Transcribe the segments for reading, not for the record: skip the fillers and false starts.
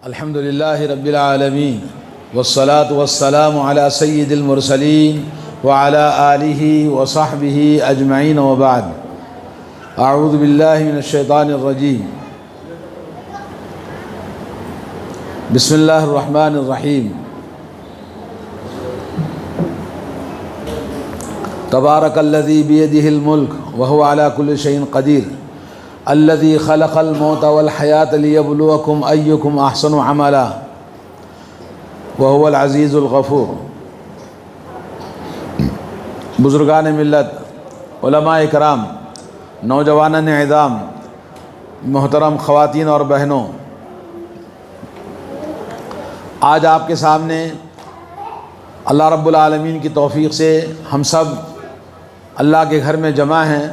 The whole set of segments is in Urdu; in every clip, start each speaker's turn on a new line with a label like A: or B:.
A: الحمد للہ رب العالمین والصلاة والسلام علی سید المرسلین وعلی آلہ وصحبہ اجمعین وبعد اعوذ باللہ من الشیطان الرجیم بسم اللہ الرحمن الرحیم تبارک الذی بیدہ الملک وہو علی کل شیء قدیر الذي خلق الموت والحیاة لیبلوکم ایکم احسن عملا وهو العزیز الغفور۔ بزرگان ملت، علماء کرام، نوجوانان اعظام، محترم خواتین اور بہنوں، آج آپ کے سامنے اللہ رب العالمین کی توفیق سے ہم سب اللہ کے گھر میں جمع ہیں۔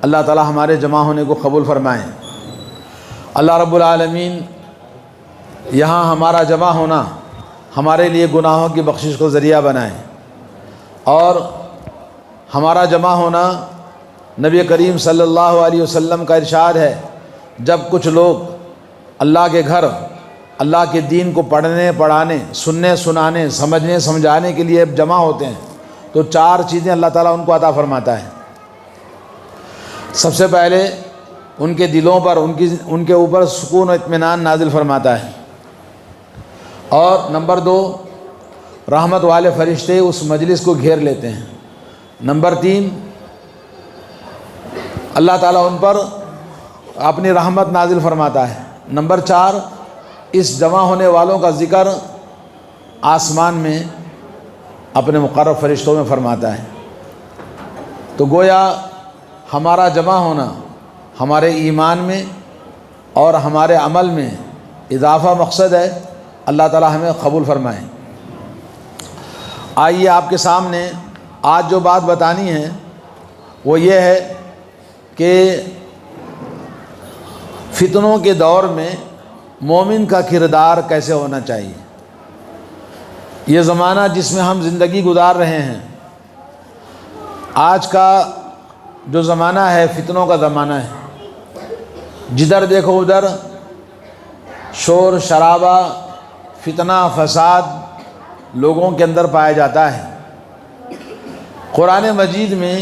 A: اللہ تعالی ہمارے جمع ہونے کو قبول فرمائیں۔ اللہ رب العالمین یہاں ہمارا جمع ہونا ہمارے لیے گناہوں کی بخشش کو ذریعہ بنائیں، اور ہمارا جمع ہونا نبی کریم صلی اللہ علیہ وسلم کا ارشاد ہے، جب کچھ لوگ اللہ کے گھر اللہ کے دین کو پڑھنے پڑھانے، سننے سنانے، سمجھنے سمجھانے کے لیے جمع ہوتے ہیں تو چار چیزیں اللہ تعالیٰ ان کو عطا فرماتا ہے۔ سب سے پہلے ان کے دلوں پر ان کے اوپر سکون و اطمینان نازل فرماتا ہے، اور نمبر دو، رحمت والے فرشتے اس مجلس کو گھیر لیتے ہیں۔ نمبر تین، اللہ تعالیٰ ان پر اپنی رحمت نازل فرماتا ہے۔ نمبر چار، اس جمع ہونے والوں کا ذکر آسمان میں اپنے مقرب فرشتوں میں فرماتا ہے۔ تو گویا ہمارا جمع ہونا ہمارے ایمان میں اور ہمارے عمل میں اضافہ مقصد ہے۔ اللہ تعالی ہمیں قبول فرمائے۔ آئیے آپ کے سامنے آج جو بات بتانی ہے وہ یہ ہے کہ فتنوں کے دور میں مومن کا کردار کیسے ہونا چاہیے۔ یہ زمانہ جس میں ہم زندگی گزار رہے ہیں، آج کا جو زمانہ ہے فتنوں کا زمانہ ہے۔ جدھر دیکھو ادھر شور شرابہ، فتنہ فساد لوگوں کے اندر پایا جاتا ہے۔ قرآن مجید میں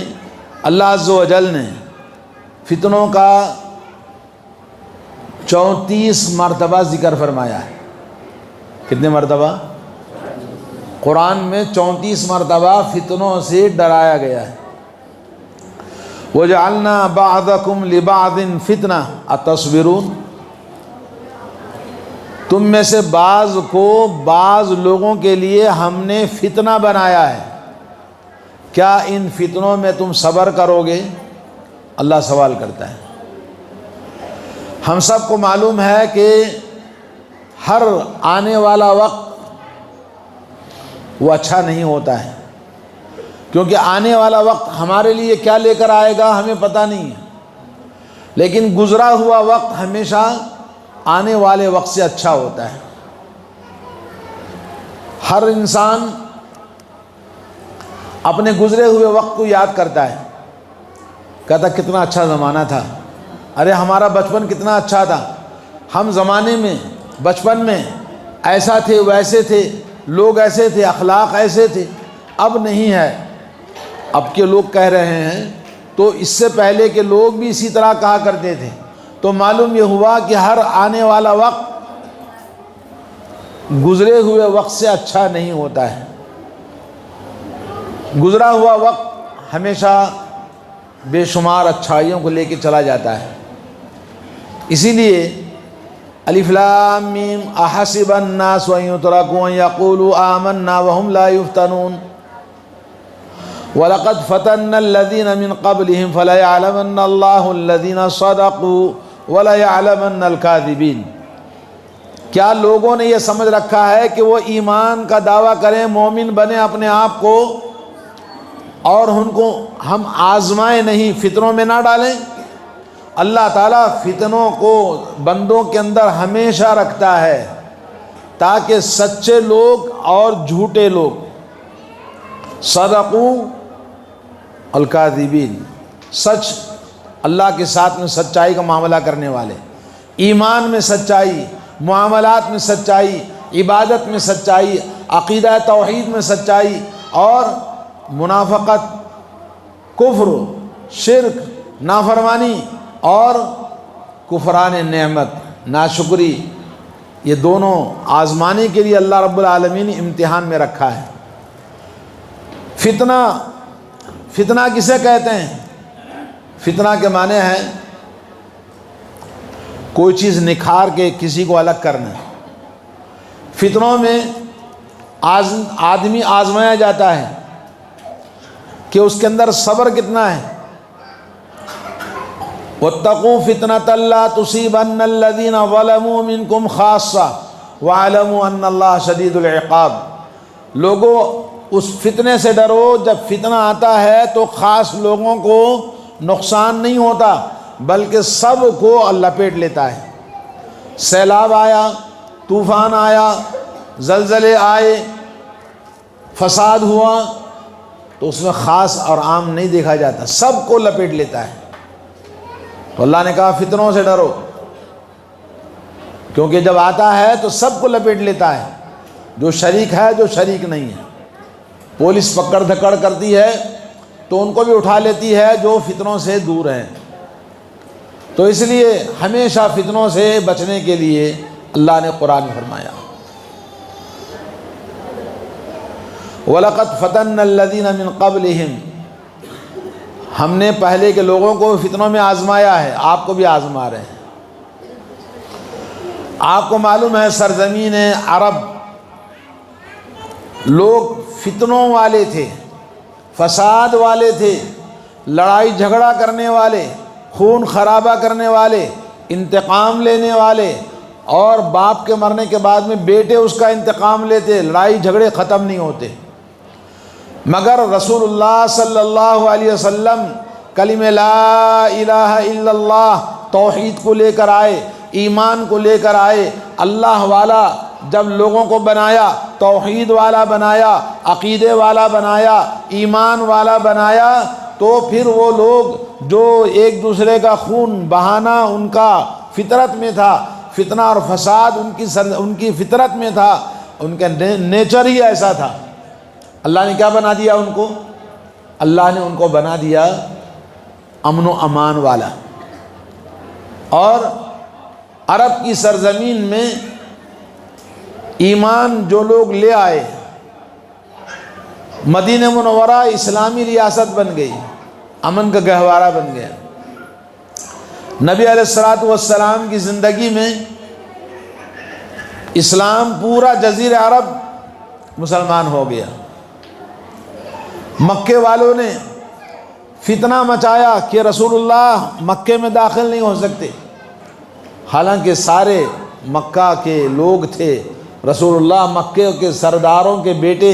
A: اللہ عز و جل نے فتنوں کا 34 مرتبہ ذکر فرمایا ہے۔ کتنے مرتبہ؟ قرآن میں 34 مرتبہ فتنوں سے ڈرایا گیا ہے۔ وَجَعَلْنَا بَعْضَكُمْ لِبَعْضٍ فِتْنَةً أَتَصْبِرُونَ، تم میں سے بعض کو بعض لوگوں کے لیے ہم نے فتنہ بنایا ہے، کیا ان فتنوں میں تم صبر کرو گے؟ اللہ سوال کرتا ہے۔ ہم سب کو معلوم ہے کہ ہر آنے والا وقت وہ اچھا نہیں ہوتا ہے، کیونکہ آنے والا وقت ہمارے لیے کیا لے کر آئے گا ہمیں پتہ نہیں ہے، لیکن گزرا ہوا وقت ہمیشہ آنے والے وقت سے اچھا ہوتا ہے۔ ہر انسان اپنے گزرے ہوئے وقت کو یاد کرتا ہے، کہتا کتنا اچھا زمانہ تھا، ارے ہمارا بچپن کتنا اچھا تھا، ہم زمانے میں بچپن میں ایسا تھے ویسے تھے، لوگ ایسے تھے، اخلاق ایسے تھے، اب نہیں ہے۔ اب کے لوگ کہہ رہے ہیں تو اس سے پہلے کے لوگ بھی اسی طرح کہا کرتے تھے، تو معلوم یہ ہوا کہ ہر آنے والا وقت گزرے ہوئے وقت سے اچھا نہیں ہوتا ہے۔ گزرا ہوا وقت ہمیشہ بے شمار اچھائیوں کو لے کے چلا جاتا ہے۔ اسی لیے الف لام میم احسب الناس ان یترکوا ان یقولوا آمنا وهم لا یفتنون وَلَقَدْ فَتَنَّا الَّذِينَ مِنْ قَبْلِهِمْ فَلَيَعْلَمَنَّ اللَّهُ الَّذِينَ صَدَقُوا وَلَيَعْلَمَنَّ الْكَاذِبِينَ، کیا لوگوں نے یہ سمجھ رکھا ہے کہ وہ ایمان کا دعویٰ کریں، مومن بنیں اپنے آپ کو، اور ان کو ہم آزمائیں نہیں، فتنوں میں نہ ڈالیں؟ اللہ تعالیٰ فتنوں کو بندوں کے اندر ہمیشہ رکھتا ہے تاکہ سچے لوگ اور جھوٹے لوگ، صدقوا الکاذبین، سچ اللہ کے ساتھ میں سچائی کا معاملہ کرنے والے، ایمان میں سچائی معاملات میں سچائی، عبادت میں سچائی، عقیدہ توحید میں سچائی، اور منافقت، کفر، شرک، نافرمانی اور کفران نعمت، ناشکری، یہ دونوں آزمانے کے لیے اللہ رب العالمین نے امتحان میں رکھا ہے۔ فتنہ کسے کہتے ہیں؟ فتنہ کے معنی ہے کوئی چیز نکھار کے کسی کو الگ کرنا۔ فتنوں میں آدمی آزمایا جاتا ہے کہ اس کے اندر صبر کتنا ہے۔ وَاتَّقُوا فِتْنَةً لَا تُصِيبَنَّ الَّذِينَ ظَلَمُوا مِنْكُمْ خَاصَّةً وَاعْلَمُوا أَنَّ اللَّهَ شَدِيدُ الْعِقَابِ۔ لوگوں اس فتنے سے ڈرو، جب فتنہ آتا ہے تو خاص لوگوں کو نقصان نہیں ہوتا بلکہ سب کو لپیٹ لیتا ہے۔ سیلاب آیا، طوفان آیا، زلزلے آئے، فساد ہوا تو اس میں خاص اور عام نہیں دیکھا جاتا، سب کو لپیٹ لیتا ہے۔ تو اللہ نے کہا فتنوں سے ڈرو، کیونکہ جب آتا ہے تو سب کو لپیٹ لیتا ہے، جو شریک ہے جو شریک نہیں ہے۔ پولیس پکڑ دھکڑ کرتی ہے تو ان کو بھی اٹھا لیتی ہے جو فتنوں سے دور ہیں۔ تو اس لیے ہمیشہ فتنوں سے بچنے کے لیے اللہ نے قرآن میں فرمایا وَلَقَدْ فَتَنَّ الَّذِينَ مِن قَبْلِهِمْ، ہم نے پہلے کے لوگوں کو فتنوں میں آزمایا ہے، آپ کو بھی آزما رہے ہیں۔ آپ کو معلوم ہے سرزمین عرب لوگ فتنوں والے تھے، فساد والے تھے، لڑائی جھگڑا کرنے والے، خون خرابہ کرنے والے، انتقام لینے والے، اور باپ کے مرنے کے بعد میں بیٹے اس کا انتقام لیتے، لڑائی جھگڑے ختم نہیں ہوتے۔ مگر رسول اللہ صلی اللہ علیہ وسلم کلمہ لا الہ الا اللہ توحید کو لے کر آئے، ایمان کو لے کر آئے۔ اللہ والا جب لوگوں کو بنایا، توحید والا بنایا، عقیدے والا بنایا، ایمان والا بنایا، تو پھر وہ لوگ جو ایک دوسرے کا خون بہانا ان کا فطرت میں تھا، فتنہ اور فساد ان کی فطرت میں تھا، ان کا نیچر ہی ایسا تھا۔ اللہ نے کیا بنا دیا ان کو؟ اللہ نے ان کو بنا دیا امن و امان والا۔ اور عرب کی سرزمین میں ایمان جو لوگ لے آئے، مدینہ منورہ اسلامی ریاست بن گئی، امن کا گہوارہ بن گیا۔ نبی علیہ الصلوۃ والسلام کی زندگی میں اسلام پورا جزیرہ عرب مسلمان ہو گیا۔ مکے والوں نے فتنہ مچایا کہ رسول اللہ مکے میں داخل نہیں ہو سکتے، حالانکہ سارے مکہ کے لوگ تھے، رسول اللہ مکے کے سرداروں کے بیٹے،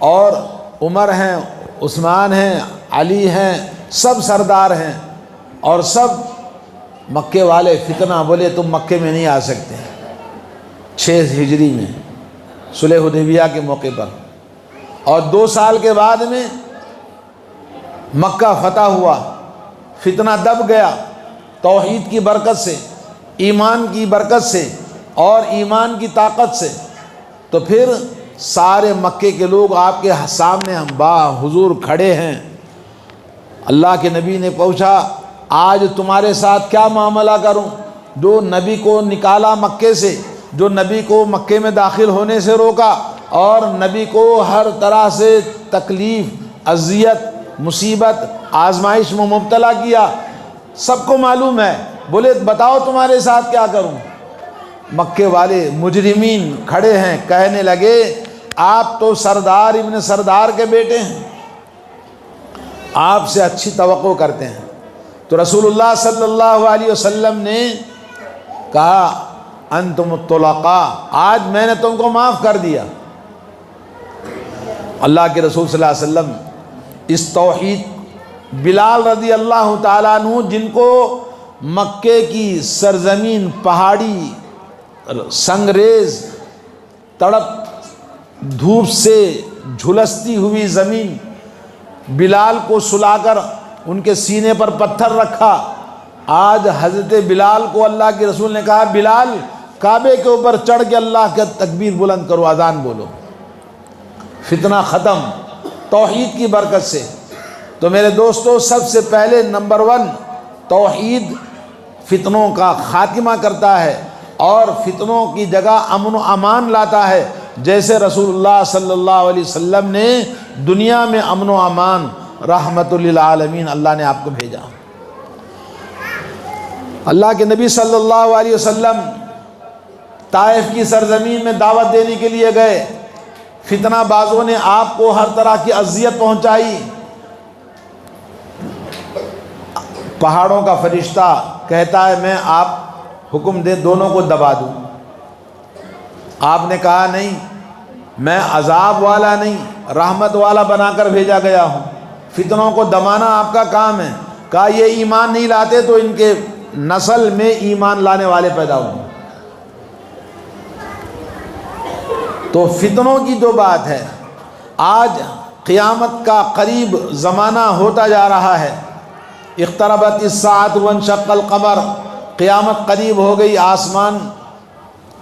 A: اور عمر ہیں، عثمان ہیں، علی ہیں، سب سردار ہیں، اور سب مکے والے فتنہ بولے تم مکے میں نہیں آ سکتے۔ 6 ہجری میں صلح حدیبیہ کے موقع پر، اور 2 سال کے بعد میں مکہ فتح ہوا، فتنہ دب گیا توحید کی برکت سے، ایمان کی برکت سے اور ایمان کی طاقت سے۔ تو پھر سارے مکے کے لوگ آپ کے سامنے ہم حضور کھڑے ہیں۔ اللہ کے نبی نے پوچھا آج تمہارے ساتھ کیا معاملہ کروں؟ جو نبی کو نکالا مکے سے، جو نبی کو مکے میں داخل ہونے سے روکا، اور نبی کو ہر طرح سے تکلیف، اذیت، مصیبت، آزمائش میں مبتلا کیا، سب کو معلوم ہے۔ بولے بتاؤ تمہارے ساتھ کیا کروں؟ مکے والے مجرمین کھڑے ہیں، کہنے لگے آپ تو سردار ابن سردار کے بیٹے ہیں، آپ سے اچھی توقع کرتے ہیں۔ تو رسول اللہ صلی اللہ علیہ وسلم نے کہا انتم الطلقاء، آج میں نے تم کو معاف کر دیا۔ اللہ کے رسول صلی اللہ علیہ وسلم اس توحید، بلال رضی اللہ تعالیٰ عنہ جن کو مکے کی سرزمین، پہاڑی، سنگریز، تڑپ دھوپ سے جھلستی ہوئی زمین، بلال کو سلا کر ان کے سینے پر پتھر رکھا، آج حضرت بلال کو اللہ کے رسول نے کہا بلال کعبے کے اوپر چڑھ کے اللہ کا تکبیر بلند کرو، اذان بولو، فتنہ ختم توحید کی برکت سے۔ تو میرے دوستو، سب سے پہلے نمبر 1 توحید فتنوں کا خاتمہ کرتا ہے اور فتنوں کی جگہ امن و امان لاتا ہے، جیسے رسول اللہ صلی اللہ علیہ وسلم نے دنیا میں امن و امان رحمت للعالمین اللہ نے آپ کو بھیجا۔ اللہ کے نبی صلی اللہ علیہ وسلم طائف کی سرزمین میں دعوت دینے کے لیے گئے، فتنہ بازوں نے آپ کو ہر طرح کی اذیت پہنچائی۔ پہاڑوں کا فرشتہ کہتا ہے میں آپ حکم دے دونوں کو دبا دوں، آپ نے کہا نہیں، میں عذاب والا نہیں رحمت والا بنا کر بھیجا گیا ہوں، فتنوں کو دبانا آپ کا کام ہے۔ کہا یہ ایمان نہیں لاتے تو ان کے نسل میں ایمان لانے والے پیدا ہوں۔ تو فتنوں کی جو بات ہے، آج قیامت کا قریب زمانہ ہوتا جا رہا ہے، اقتربت الساعۃ وانشق القمر، قیامت قریب ہو گئی، آسمان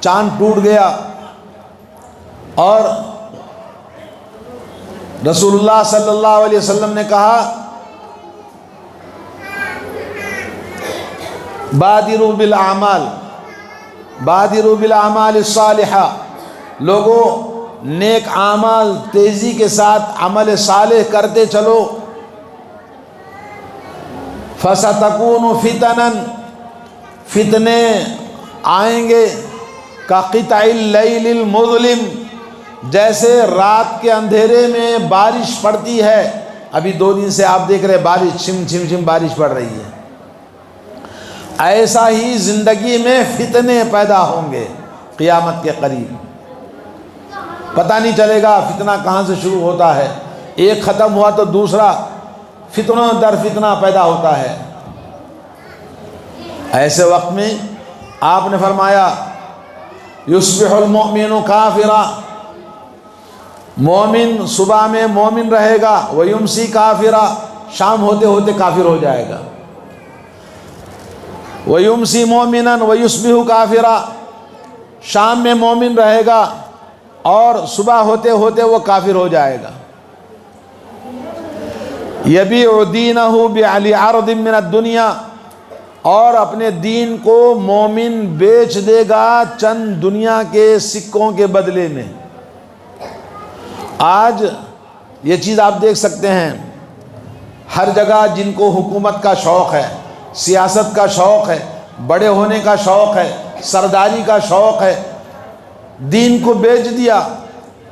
A: چاند ٹوٹ گیا، اور رسول اللہ صلی اللہ علیہ وسلم نے کہا بادروا بالاعمال بادروا بالاعمال الصالحہ، لوگوں نیک اعمال تیزی کے ساتھ عمل صالح کرتے چلو، فَسَتَكُونُ فِتَنًا، فتنے آئیں گے، كَقِطْعِ اللَّيْلِ الْمُظْلِمِ، جیسے رات کے اندھیرے میں بارش پڑتی ہے۔ ابھی 2 دن سے آپ دیکھ رہے بارش چھم چھم چھم بارش پڑ رہی ہے، ایسا ہی زندگی میں فتنے پیدا ہوں گے قیامت کے قریب، پتہ نہیں چلے گا فتنہ کہاں سے شروع ہوتا ہے، ایک ختم ہوا تو دوسرا فتنہ در فتنہ پیدا ہوتا ہے۔ ایسے وقت میں آپ نے فرمایا یصبح المؤمن کافرا، مومن صبح میں مومن رہے گا، ویمسی کافرا، شام ہوتے ہوتے کافر ہو جائے گا، ویمسی مومنا ویصبح کافرا، شام میں مومن رہے گا اور صبح ہوتے ہوتے وہ کافر ہو جائے گا۔ یبیع دینہ بعرض من الدنیا، اور اپنے دین کو مومن بیچ دے گا چند دنیا کے سکوں کے بدلے میں۔ آج یہ چیز آپ دیکھ سکتے ہیں، ہر جگہ جن کو حکومت کا شوق ہے، سیاست کا شوق ہے، بڑے ہونے کا شوق ہے، سرداری کا شوق ہے، دین کو بیچ دیا،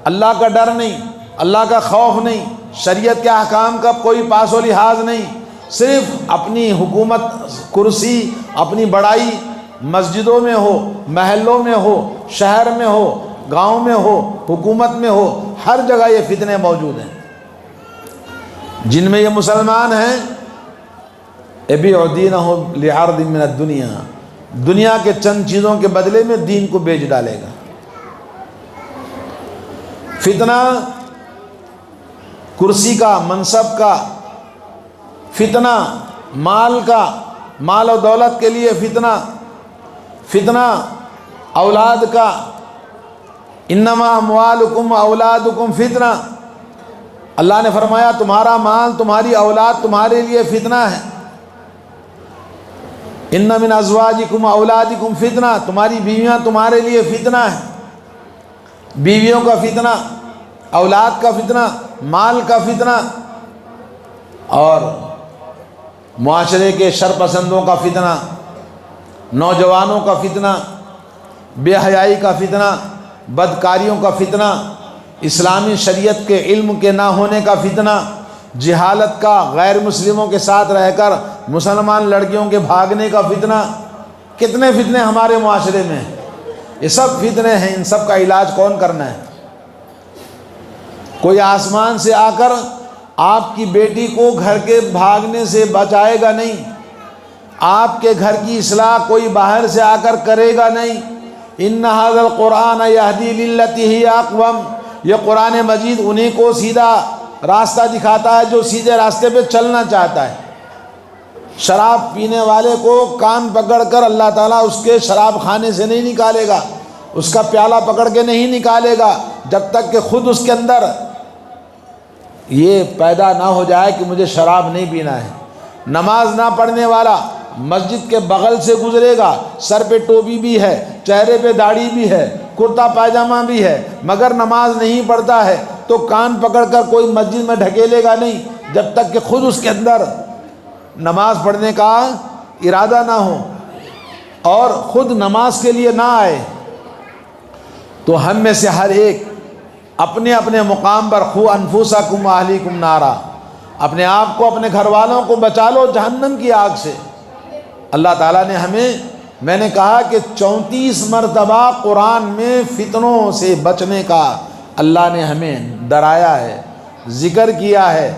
A: اللہ کا ڈر نہیں، اللہ کا خوف نہیں، شریعت کے احکام کا کوئی پاس و لحاظ نہیں، صرف اپنی حکومت کرسی، اپنی بڑائی مسجدوں میں ہو، محلوں میں ہو، شہر میں ہو، گاؤں میں ہو، حکومت میں ہو، ہر جگہ یہ فتنے موجود ہیں۔ جن میں یہ مسلمان ہیں یبیع دینہ لعرض من الدنیا، دنیا کے چند چیزوں کے بدلے میں دین کو بیچ ڈالے گا۔ فتنہ کرسی کا، منصب کا، فتنہ مال کا، مال و دولت کے لیے فتنہ، فتنہ اولاد کا، انما اموالکم اولادکم فتنہ، اللہ نے فرمایا تمہارا مال، تمہاری اولاد تمہارے لیے فتنہ ہے۔ ان من ازواجکم اولادکم فتنہ، تمہاری بیویاں تمہارے لیے فتنہ ہے، بیویوں کا فتنہ، اولاد کا فتنہ، مال کا فتنہ، اور معاشرے کے شرپسندوں کا فتنہ، نوجوانوں کا فتنہ، بے حیائی کا فتنہ، بدکاریوں کا فتنہ، اسلامی شریعت کے علم کے نہ ہونے کا فتنہ، جہالت کا، غیر مسلموں کے ساتھ رہ کر مسلمان لڑکیوں کے بھاگنے کا فتنہ۔ کتنے فتنے ہمارے معاشرے میں ہیں، یہ سب فتنے ہیں، ان سب کا علاج کون کرنا ہے؟ کوئی آسمان سے آ کر آپ کی بیٹی کو گھر کے بھاگنے سے بچائے گا نہیں، آپ کے گھر کی اصلاح کوئی باہر سے آ کر کرے گا نہیں۔ ان ھذا القرآن یہدی للتی ہی اقوم، یہ قرآن مجید انہیں کو سیدھا راستہ دکھاتا ہے جو سیدھے راستے پہ چلنا چاہتا ہے۔ شراب پینے والے کو کان پکڑ کر اللہ تعالیٰ اس کے شراب خانے سے نہیں نکالے گا، اس کا پیالہ پکڑ کے نہیں نکالے گا جب تک کہ خود اس کے اندر یہ پیدا نہ ہو جائے کہ مجھے شراب نہیں پینا ہے۔ نماز نہ پڑھنے والا مسجد کے بغل سے گزرے گا، سر پہ ٹوپی بھی ہے، چہرے پہ داڑھی بھی ہے، کرتا پاجامہ بھی ہے، مگر نماز نہیں پڑھتا ہے تو کان پکڑ کر کوئی مسجد میں ڈھکیلے گا نہیں جب تک کہ خود اس کے اندر نماز پڑھنے کا ارادہ نہ ہو اور خود نماز کے لیے نہ آئے۔ تو ہم میں سے ہر ایک اپنے اپنے مقام پر خو انفسکم واہلیکم نارا، اپنے آپ کو اپنے گھر والوں کو بچا لو جہنم کی آگ سے۔ اللہ تعالیٰ نے ہمیں، میں نے کہا کہ 34 مرتبہ قرآن میں فتنوں سے بچنے کا اللہ نے ہمیں ڈرایا ہے، ذکر کیا ہے۔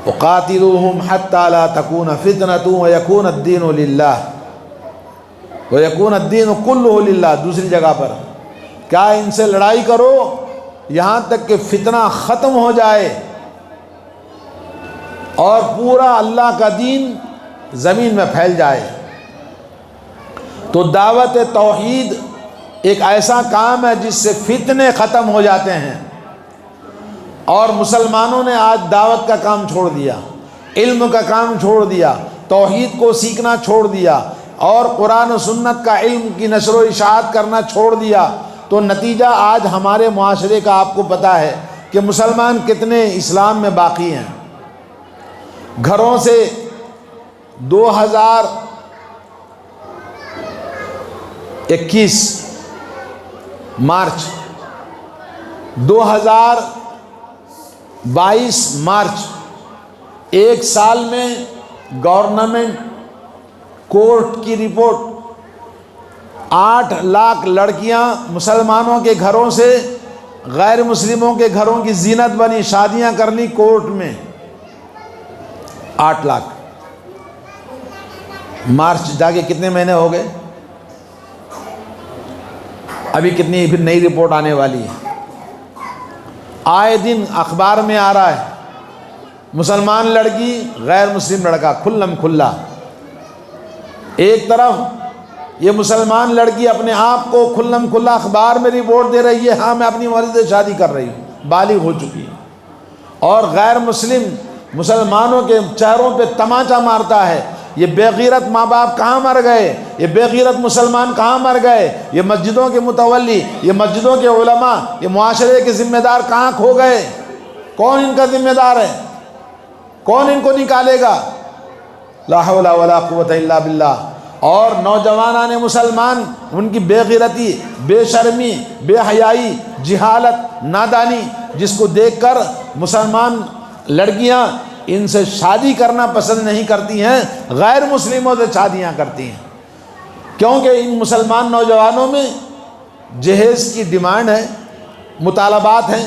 A: وَقَاتِلُوهُمْ حَتَّى لَا تَكُونَ فِتْنَةٌ وَيَكُونَ الدِّينُ لِلَّهِ وَيَكُونَ الدِّينُ كُلُّهُ لِلَّهِ۔ دوسری جگہ پر کیا ان سے لڑائی کرو یہاں تک کہ فتنہ ختم ہو جائے اور پورا اللہ کا دین زمین میں پھیل جائے۔ تو دعوت توحید ایک ایسا کام ہے جس سے فتنے ختم ہو جاتے ہیں، اور مسلمانوں نے آج دعوت کا کام چھوڑ دیا، علم کا کام چھوڑ دیا، توحید کو سیکھنا چھوڑ دیا اور قرآن و سنت کا علم کی نشر و اشاعت کرنا چھوڑ دیا۔ تو نتیجہ آج ہمارے معاشرے کا آپ کو پتہ ہے کہ مسلمان کتنے اسلام میں باقی ہیں۔ گھروں سے 2021 مارچ 2022 مارچ ایک سال میں گورنمنٹ کورٹ کی رپورٹ 8 لاکھ لڑکیاں مسلمانوں کے گھروں سے غیر مسلموں کے گھروں کی زینت بنی، شادیاں کرنی کورٹ میں 8 لاکھ۔ مارچ جا کے کتنے مہینے ہو گئے؟ ابھی کتنی پھر نئی رپورٹ آنے والی ہے۔ آئے دن اخبار میں آ رہا ہے مسلمان لڑکی غیر مسلم لڑکا کھلم کھلا۔ ایک طرف یہ مسلمان لڑکی اپنے آپ کو کھلم کھلا اخبار میں رپورٹ دے رہی ہے، ہاں میں اپنی مرضی سے شادی کر رہی ہوں، بالغ ہو چکی ہے، اور غیر مسلم مسلمانوں کے چہروں پہ تماچا مارتا ہے، یہ بے غیرت ماں باپ کہاں مر گئے، یہ بے غیرت مسلمان کہاں مر گئے، یہ مسجدوں کے متولی، یہ مسجدوں کے علماء، یہ معاشرے کے ذمہ دار کہاں کھو گئے؟ کون ان کا ذمہ دار ہے؟ کون ان کو نکالے گا؟ لا حول ولا قوت الا باللہ۔ اور نوجوانان مسلمان ان کی بے غیرتی، بے شرمی، بے حیائی، جہالت، نادانی، جس کو دیکھ کر مسلمان لڑکیاں ان سے شادی کرنا پسند نہیں کرتی ہیں، غیر مسلموں سے شادیاں کرتی ہیں، کیونکہ ان مسلمان نوجوانوں میں جہیز کی ڈیمانڈ ہے، مطالبات ہیں،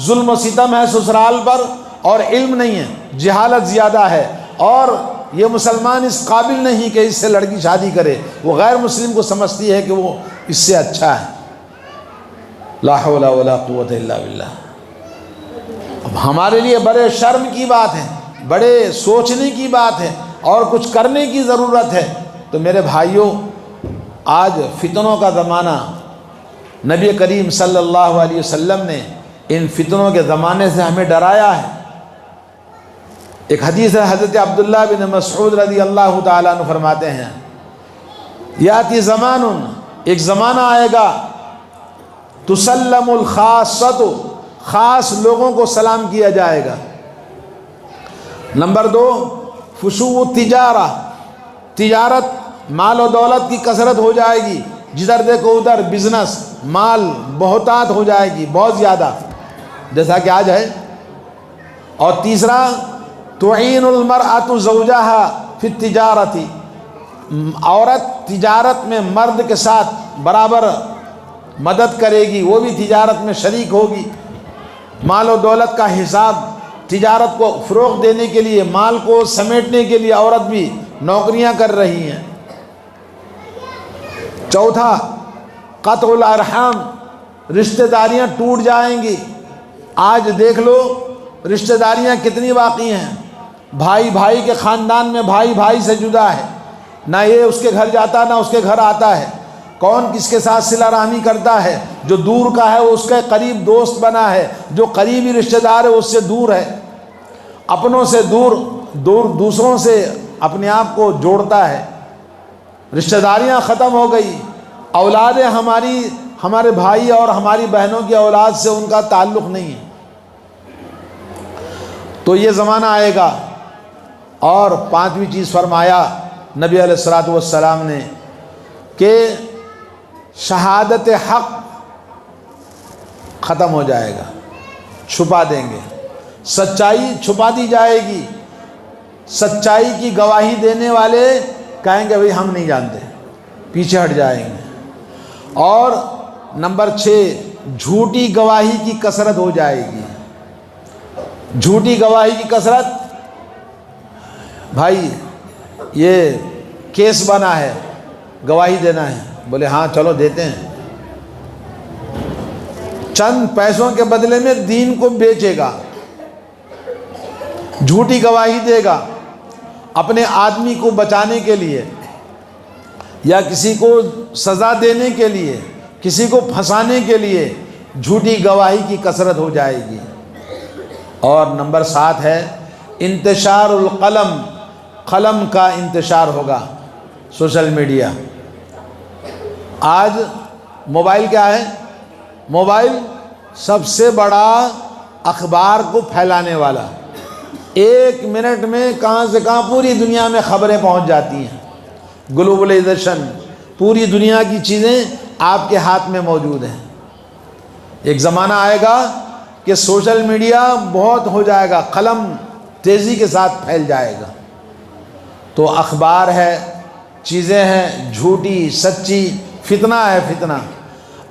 A: ظلم و ستم ہے سسرال پر، اور علم نہیں ہے، جہالت زیادہ ہے، اور یہ مسلمان اس قابل نہیں کہ اس سے لڑکی شادی کرے، وہ غیر مسلم کو سمجھتی ہے کہ وہ اس سے اچھا ہے۔ لا حول ولا قوت الا باللہ۔ اب ہمارے لیے بڑے شرم کی بات ہے، بڑے سوچنے کی بات ہے، اور کچھ کرنے کی ضرورت ہے۔ تو میرے بھائیوں، آج فتنوں کا زمانہ، نبی کریم صلی اللہ علیہ وسلم نے ان فتنوں کے زمانے سے ہمیں ڈرایا ہے۔ ایک حدیث ہے، حضرت عبداللہ بن مسعود رضی اللہ تعالیٰ عنہ فرماتے ہیں، یاتی زمان، ایک زمانہ آئے گا، تسلم الخاصۃ، خاص لوگوں کو سلام کیا جائے گا۔ نمبر 2، فشو التجارہ، تجارت، مال و دولت کی کثرت ہو جائے گی، جدھر دیکھو ادھر بزنس، مال بہتات ہو جائے گی، بہت زیادہ، جیسا کہ آج ہے۔ اور تیسرا، تعین المرأۃ زوجہا فی التجارۃ، عورت تجارت میں مرد کے ساتھ برابر مدد کرے گی، وہ بھی تجارت میں شریک ہوگی، مال و دولت کا حساب، تجارت کو فروغ دینے کے لیے، مال کو سمیٹنے کے لیے عورت بھی نوکریاں کر رہی ہیں۔ چوتھا، قطع الارحام، رشتہ داریاں ٹوٹ جائیں گی۔ آج دیکھ لو رشتہ داریاں کتنی باقی ہیں، بھائی بھائی کے خاندان میں بھائی بھائی سے جدا ہے، نہ یہ اس کے گھر جاتا نہ اس کے گھر آتا ہے۔ کون کس کے ساتھ صلہ رحمی کرتا ہے؟ جو دور کا ہے وہ اس کا قریب دوست بنا ہے، جو قریبی رشتہ دار ہے اس سے دور ہے، اپنوں سے دور دوسروں سے اپنے آپ کو جوڑتا ہے۔ رشتہ داریاں ختم ہو گئی، اولادیں ہمارے بھائی اور ہماری بہنوں کی اولاد سے ان کا تعلق نہیں ہے۔ تو یہ زمانہ آئے گا۔ اور پانچویں چیز فرمایا نبی علیہ الصلوۃ والسلام نے کہ شہادت حق ختم ہو جائے گا، چھپا دیں گے، سچائی چھپا دی جائے گی۔ سچائی کی گواہی دینے والے کہیں گے بھئی ہم نہیں جانتے، پیچھے ہٹ جائیں گے۔ اور نمبر 6، جھوٹی گواہی کی کثرت ہو جائے گی۔ جھوٹی گواہی کی کثرت، بھائی یہ کیس بنا ہے، گواہی دینا ہے، بولے ہاں چلو دیتے ہیں، چند پیسوں کے بدلے میں دین کو بیچے گا، جھوٹی گواہی دے گا اپنے آدمی کو بچانے کے لیے یا کسی کو سزا دینے کے لیے، کسی کو پھنسانے کے لیے جھوٹی گواہی کی کثرت ہو جائے گی۔ اور نمبر 7 ہے انتشار القلم، قلم کا انتشار ہوگا، سوشل میڈیا۔ آج موبائل کیا ہے؟ موبائل سب سے بڑا اخبار کو پھیلانے والا، 1 منٹ میں کہاں سے کہاں پوری دنیا میں خبریں پہنچ جاتی ہیں۔ گلوبلائزیشن، پوری دنیا کی چیزیں آپ کے ہاتھ میں موجود ہیں۔ ایک زمانہ آئے گا کہ سوشل میڈیا بہت ہو جائے گا، قلم تیزی کے ساتھ پھیل جائے گا۔ تو اخبار ہے، چیزیں ہیں جھوٹی سچی، فتنہ ہے فتنہ۔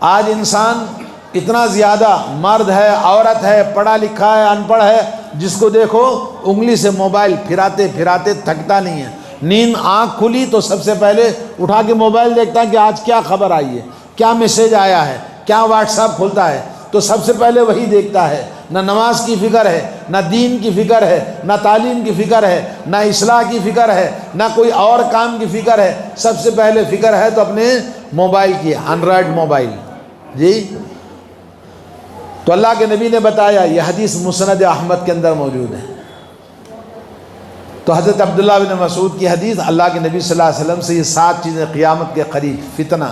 A: آج انسان اتنا زیادہ، مرد ہے عورت ہے، پڑھا لکھا ہے ان پڑھ ہے، جس کو دیکھو انگلی سے موبائل پھراتے پھراتے تھکتا نہیں ہے۔ نیند آنکھ کھلی تو سب سے پہلے اٹھا کے موبائل دیکھتا ہے کہ آج کیا خبر آئی ہے، کیا میسیج آیا ہے، کیا واٹس ایپ کھلتا ہے، تو سب سے پہلے وہی دیکھتا ہے۔ نہ نماز کی فکر ہے، نہ دین کی فکر ہے، نہ تعلیم کی فکر ہے، نہ اصلاح کی فکر ہے، نہ کوئی اور کام کی فکر ہے، سب سے پہلے فکر ہے تو اپنے موبائل کی، اینڈرائڈ موبائل۔ جی تو اللہ کے نبی نے بتایا، یہ حدیث مسند احمد کے اندر موجود ہے۔ تو حضرت عبداللہ بن مسعود کی حدیث، اللہ کے نبی صلی اللہ علیہ وسلم سے یہ 7 چیزیں قیامت کے قریب، فتنہ،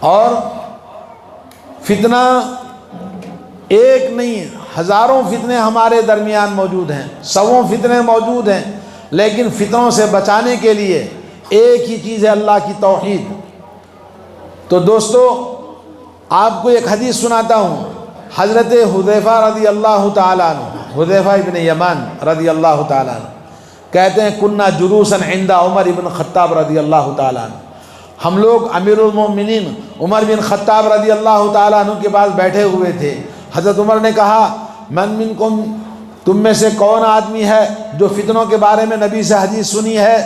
A: اور فتنہ ایک نہیں، ہزاروں فتنے ہمارے درمیان موجود ہیں، سووں فتنے موجود ہیں، لیکن فتنوں سے بچانے کے لیے ایک ہی چیز ہے، اللہ کی توحید۔ تو دوستو آپ کو ایک حدیث سناتا ہوں، حضرت حذیفہ رضی اللہ تعالیٰ عنہ، حذیفہ ابن یمان رضی اللہ تعالیٰ عنہ کہتے ہیں کننا جلوسا عند عمر بن خطاب رضی اللہ تعالیٰ عنہ، ہم لوگ امیر المومنین عمر بن خطاب رضی اللہ تعالیٰ عنہ کے پاس بیٹھے ہوئے تھے۔ حضرت عمر نے کہا من منکم، تم میں سے کون آدمی ہے جو فتنوں کے بارے میں نبی سے حدیث سنی ہے؟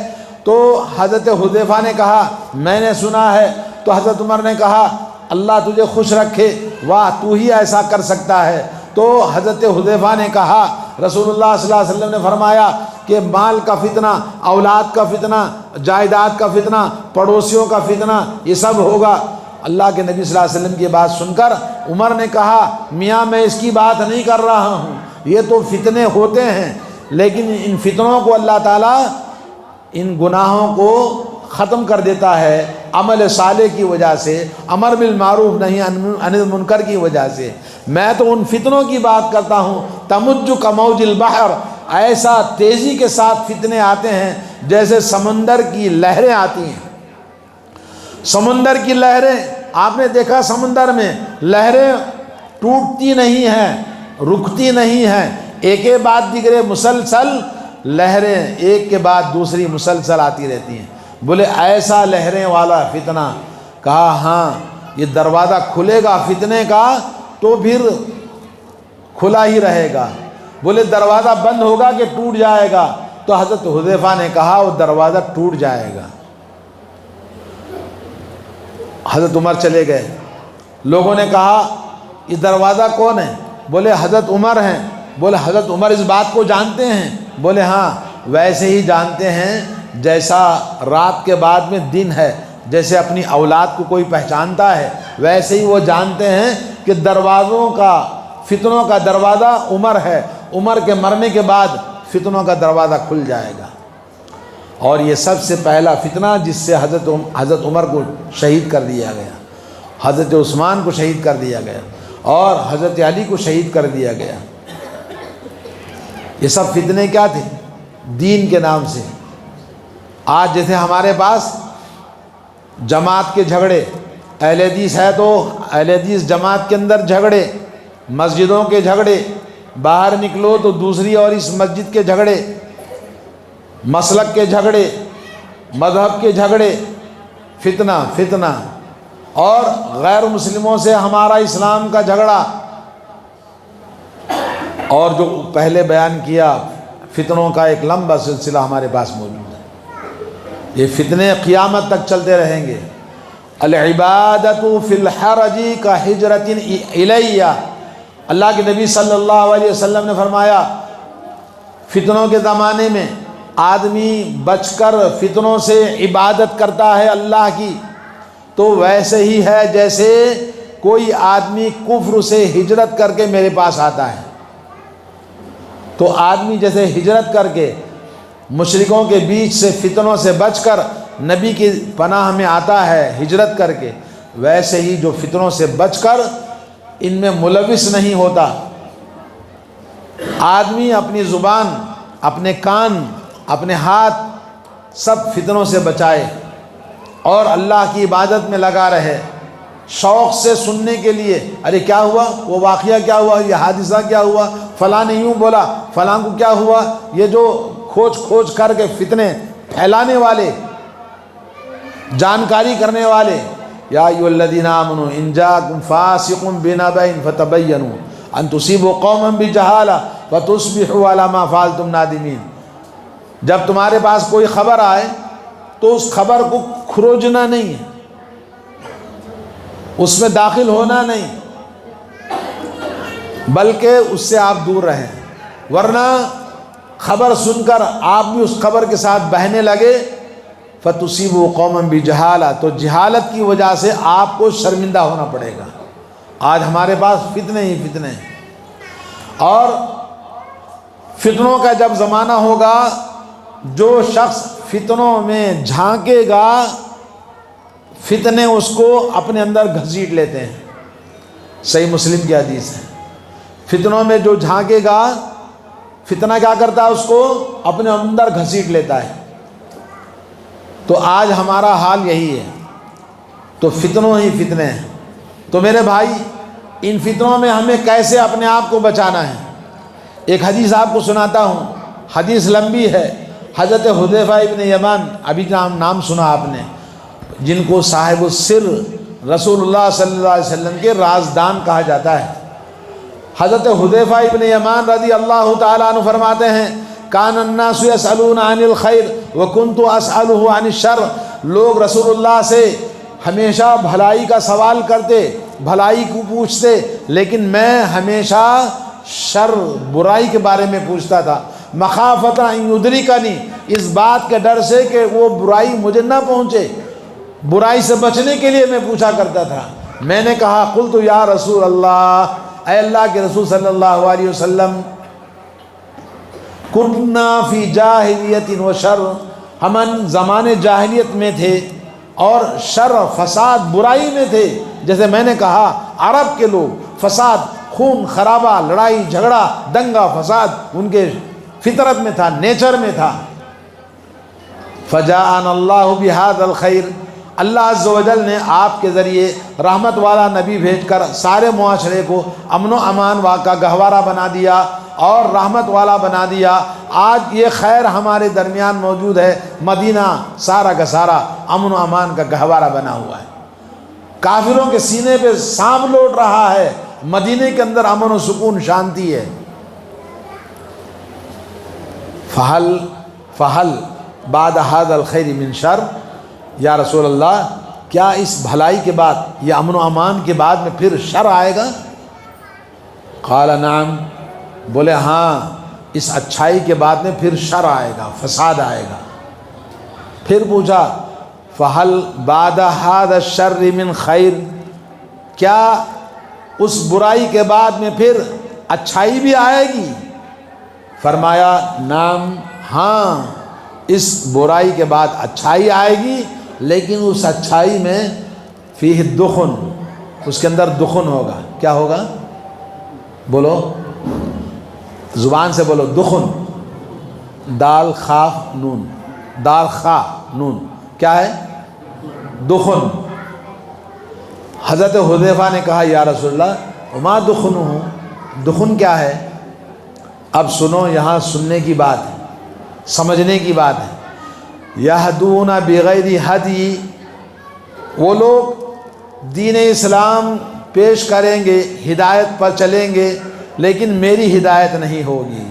A: تو حضرت حذیفہ نے کہا میں نے سنا ہے۔ تو حضرت عمر نے کہا اللہ تجھے خوش رکھے، واہ تو ہی ایسا کر سکتا ہے۔ تو حضرت حذیفہ نے کہا رسول اللہ صلی اللہ علیہ وسلم نے فرمایا کہ مال کا فتنہ، اولاد کا فتنہ، جائیداد کا فتنہ، پڑوسیوں کا فتنہ، یہ سب ہوگا۔ اللہ کے نبی صلی اللہ علیہ وسلم کی بات سن کر عمر نے کہا میاں میں اس کی بات نہیں کر رہا ہوں، یہ تو فتنے ہوتے ہیں، لیکن ان فتنوں کو اللہ تعالیٰ ان گناہوں کو ختم کر دیتا ہے عمل صالح کی وجہ سے، امر بالمعروف نہی عن المنکر کی وجہ سے۔ میں تو ان فتنوں کی بات کرتا ہوں تمج کموج البحر، ایسا تیزی کے ساتھ فتنے آتے ہیں جیسے سمندر کی لہریں آتی ہیں۔ سمندر کی لہریں، آپ نے دیکھا سمندر میں لہریں ٹوٹتی نہیں ہیں، رکتی نہیں ہیں، ایک کے بعد دیگرے مسلسل لہریں ایک کے بعد دوسری مسلسل آتی رہتی ہیں۔ بولے ایسا لہریں والا فتنہ؟ کہا ہاں، یہ دروازہ کھلے گا فتنے کا تو پھر کھلا ہی رہے گا۔ بولے دروازہ بند ہوگا کہ ٹوٹ جائے گا؟ تو حضرت حذیفہ نے کہا وہ دروازہ ٹوٹ جائے گا۔ حضرت عمر چلے گئے، لوگوں نے کہا یہ دروازہ کون ہے؟ بولے حضرت عمر ہیں۔ بولے حضرت عمر اس بات کو جانتے ہیں؟ بولے ہاں، ویسے ہی جانتے ہیں جیسا رات کے بعد میں دن ہے، جیسے اپنی اولاد کو کوئی پہچانتا ہے، ویسے ہی وہ جانتے ہیں کہ دروازوں کا، فتنوں کا دروازہ عمر ہے، عمر کے مرنے کے بعد فتنوں کا دروازہ کھل جائے گا۔ اور یہ سب سے پہلا فتنہ جس سے حضرت عمر کو شہید کر دیا گیا، حضرت عثمان کو شہید کر دیا گیا، اور حضرت علی کو شہید کر دیا گیا۔ یہ سب فتنے کیا تھے؟ دین کے نام سے۔ آج جیسے ہمارے پاس جماعت کے جھگڑے، اہل حدیث ہے تو اہل حدیث جماعت کے اندر جھگڑے، مسجدوں کے جھگڑے، باہر نکلو تو دوسری اور اس مسجد کے جھگڑے، مسلک کے جھگڑے، مذہب کے جھگڑے، فتنہ فتنہ، اور غیر مسلموں سے ہمارا اسلام کا جھگڑا، اور جو پہلے بیان کیا فتنوں کا ایک لمبا سلسلہ ہمارے پاس موجود ہے۔ یہ فتنے قیامت تک چلتے رہیں گے۔ العبادۃ فی الحرج کہجرۃ الیہ، اللہ کے نبی صلی اللہ علیہ وسلم نے فرمایا فتنوں کے زمانے میں آدمی بچ کر فتنوں سے عبادت کرتا ہے اللہ کی، تو ویسے ہی ہے جیسے کوئی آدمی کفر سے ہجرت کر کے میرے پاس آتا ہے۔ تو آدمی جیسے ہجرت کر کے مشرکوں کے بیچ سے فتنوں سے بچ کر نبی کی پناہ میں آتا ہے ہجرت کر کے، ویسے ہی جو فتنوں سے بچ کر ان میں ملوث نہیں ہوتا، آدمی اپنی زبان، اپنے کان، اپنے ہاتھ سب فتنوں سے بچائے اور اللہ کی عبادت میں لگا رہے، شوق سے سننے کے لیے، ارے کیا ہوا، وہ واقعہ کیا ہوا، یہ حادثہ کیا ہوا، فلاں نے یوں بولا، فلاں کو کیا ہوا، یہ جو کھوج کھوج کر کے فتنے پھیلانے والے، جانکاری کرنے والے، یا ایھا الذین آمنوا ان جاءکم فاسق بنبأ فتبینوا ان تصیبوا قوما بجہالہ فتصبحوا علی ما فعلتم نادمین۔ جب تمہارے پاس کوئی خبر آئے تو اس خبر کو کھروجنا نہیں ہے، اس میں داخل ہونا نہیں، بلکہ اس سے آپ دور رہیں، ورنہ خبر سن کر آپ بھی اس خبر کے ساتھ بہنے لگے، فَتُصِيبُوا قَوْمًا بِجَهَالَةٍ، تو جہالت کی وجہ سے آپ کو شرمندہ ہونا پڑے گا۔ آج ہمارے پاس فتنے ہی فتنے ہیں، اور فتنوں کا جب زمانہ ہوگا، جو شخص فتنوں میں جھانکے گا، فتنے اس کو اپنے اندر گھسیٹ لیتے ہیں۔ صحیح مسلم کی حدیث ہے، فتنوں میں جو جھانکے گا، فتنہ کیا کرتا ہے، اس کو اپنے اندر گھسیٹ لیتا ہے۔ تو آج ہمارا حال یہی ہے، تو فتنوں ہی فتنے ہیں۔ تو میرے بھائی، ان فتنوں میں ہمیں کیسے اپنے آپ کو بچانا ہے؟ ایک حدیث آپ کو سناتا ہوں، حدیث لمبی ہے۔ حضرت حذیفہ ابن یمان، ابھی نام سنا آپ نے، جن کو صاحب السر رسول اللہ صلی اللہ علیہ وسلم کے رازدان کہا جاتا ہے۔ حضرت حذیفہ ابن یمان رضی اللہ تعالیٰ عنہ فرماتے ہیں، کان الناس یسألون عن الخیر وکنت اسألہ عن الشر، لوگ رسول اللہ سے ہمیشہ بھلائی کا سوال کرتے، بھلائی کو پوچھتے، لیکن میں ہمیشہ شر، برائی کے بارے میں پوچھتا تھا، مخافۃ ان یدرکنی، اس بات کے ڈر سے کہ وہ برائی مجھے نہ پہنچے، برائی سے بچنے کے لیے میں پوچھا کرتا تھا۔ میں نے کہا، قلت یا رسول اللہ، اے اللہ کے رسول صلی اللہ علیہ وسلم، کننا فی جاہلیت و شر، ہم زمانے جاہلیت میں تھے اور شر، فساد، برائی میں تھے۔ جیسے میں نے کہا، عرب کے لوگ فساد، خون خرابہ، لڑائی جھگڑا، دنگا فساد ان کے فطرت میں تھا، نیچر میں تھا۔ فجاءنا اللہ بہذا الخیر، اللہ عز و جل نے آپ کے ذریعے رحمت والا نبی بھیج کر سارے معاشرے کو امن و امان کا گہوارہ بنا دیا اور رحمت والا بنا دیا۔ آج یہ خیر ہمارے درمیان موجود ہے، مدینہ سارا کا سارا امن و امان کا گہوارہ بنا ہوا ہے، کافروں کے سینے پہ سانپ لوٹ رہا ہے، مدینے کے اندر امن و سکون، شانتی ہے۔ فہل بعد هذا الخیر من شر، یا رسول اللہ، کیا اس بھلائی کے بعد، یہ امن و امان کے بعد میں پھر شر آئے گا؟ قال نعم، بولے ہاں، اس اچھائی کے بعد میں پھر شر آئے گا، فساد آئے گا۔ پھر پوچھا فَهَلْ بَعْدَ هَذَا الشَّرِّ مِنْ خَيْرٍ، کیا اس برائی کے بعد میں پھر اچھائی بھی آئے گی؟ فرمایا نعم، ہاں، اس برائی کے بعد اچھائی آئے گی، لیکن اس اچھائی میں فیہ دخن، اس کے اندر دخن ہوگا۔ کیا ہوگا؟ بولو، زبان سے بولو، دخن، دال خاف نون، دال خا نون، کیا ہے؟ دخن۔ حضرت حذیفہ نے کہا یا رسول اللہ وما دخنہ، دخن کیا ہے؟ اب سنو، یہاں سننے کی بات ہے، سمجھنے کی بات ہے۔ یہدون بغیر ہدی، وہ لوگ دین اسلام پیش کریں گے، ہدایت پر چلیں گے، لیکن میری ہدایت نہیں ہوگی۔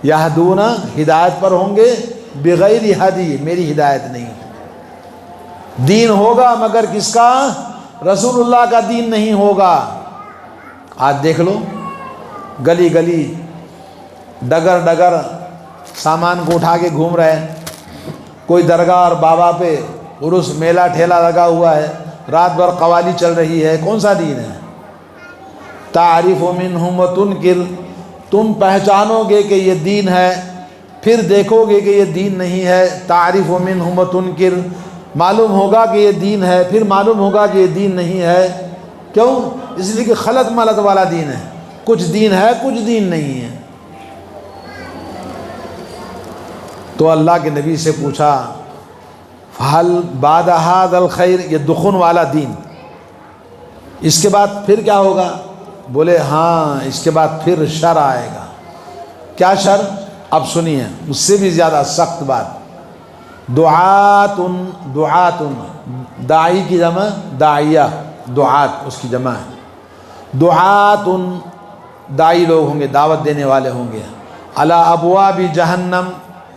A: یہدون، ہدایت پر ہوں گے، بغیر ہدی، میری ہدایت نہیں ہوگی۔ دین ہوگا مگر کس کا؟ رسول اللہ کا دین نہیں ہوگا۔ آج دیکھ لو، گلی گلی، ڈگر ڈگر سامان کو اٹھا کے گھوم رہے ہیں۔ کوئی درگاہ اور بابا پہ عرس، میلہ ٹھیلا لگا ہوا ہے، رات بھر قوالی چل رہی ہے۔ کون سا دین ہے؟ تعریف منہم وتنکر، تم پہچانو گے کہ یہ دین ہے، پھر دیکھو گے کہ یہ دین نہیں ہے۔ تعریف منہم وتنکر، معلوم ہوگا کہ یہ دین ہے، پھر معلوم ہوگا کہ یہ دین نہیں ہے۔ کیوں؟ اس لیے کہ خلط ملط والا دین ہے، کچھ دین ہے کچھ دین نہیں ہے۔ تو اللہ کے نبی سے پوچھا فَهَلْ بَعْدَ هَذَا الْخَيْرِ، یہ دخن والا دین، اس کے بعد پھر کیا ہوگا؟ بولے ہاں، اس کے بعد پھر شر آئے گا۔ کیا شر؟ اب سنیے، اس سے بھی زیادہ سخت بات۔ دعاتن، دعاتن، داعی کی جمع داعیہ، دعات اس کی جمع ہے۔ دعاتن، داعی لوگ ہوں گے، دعوت دینے والے ہوں گے۔ علی ابواب جہنم،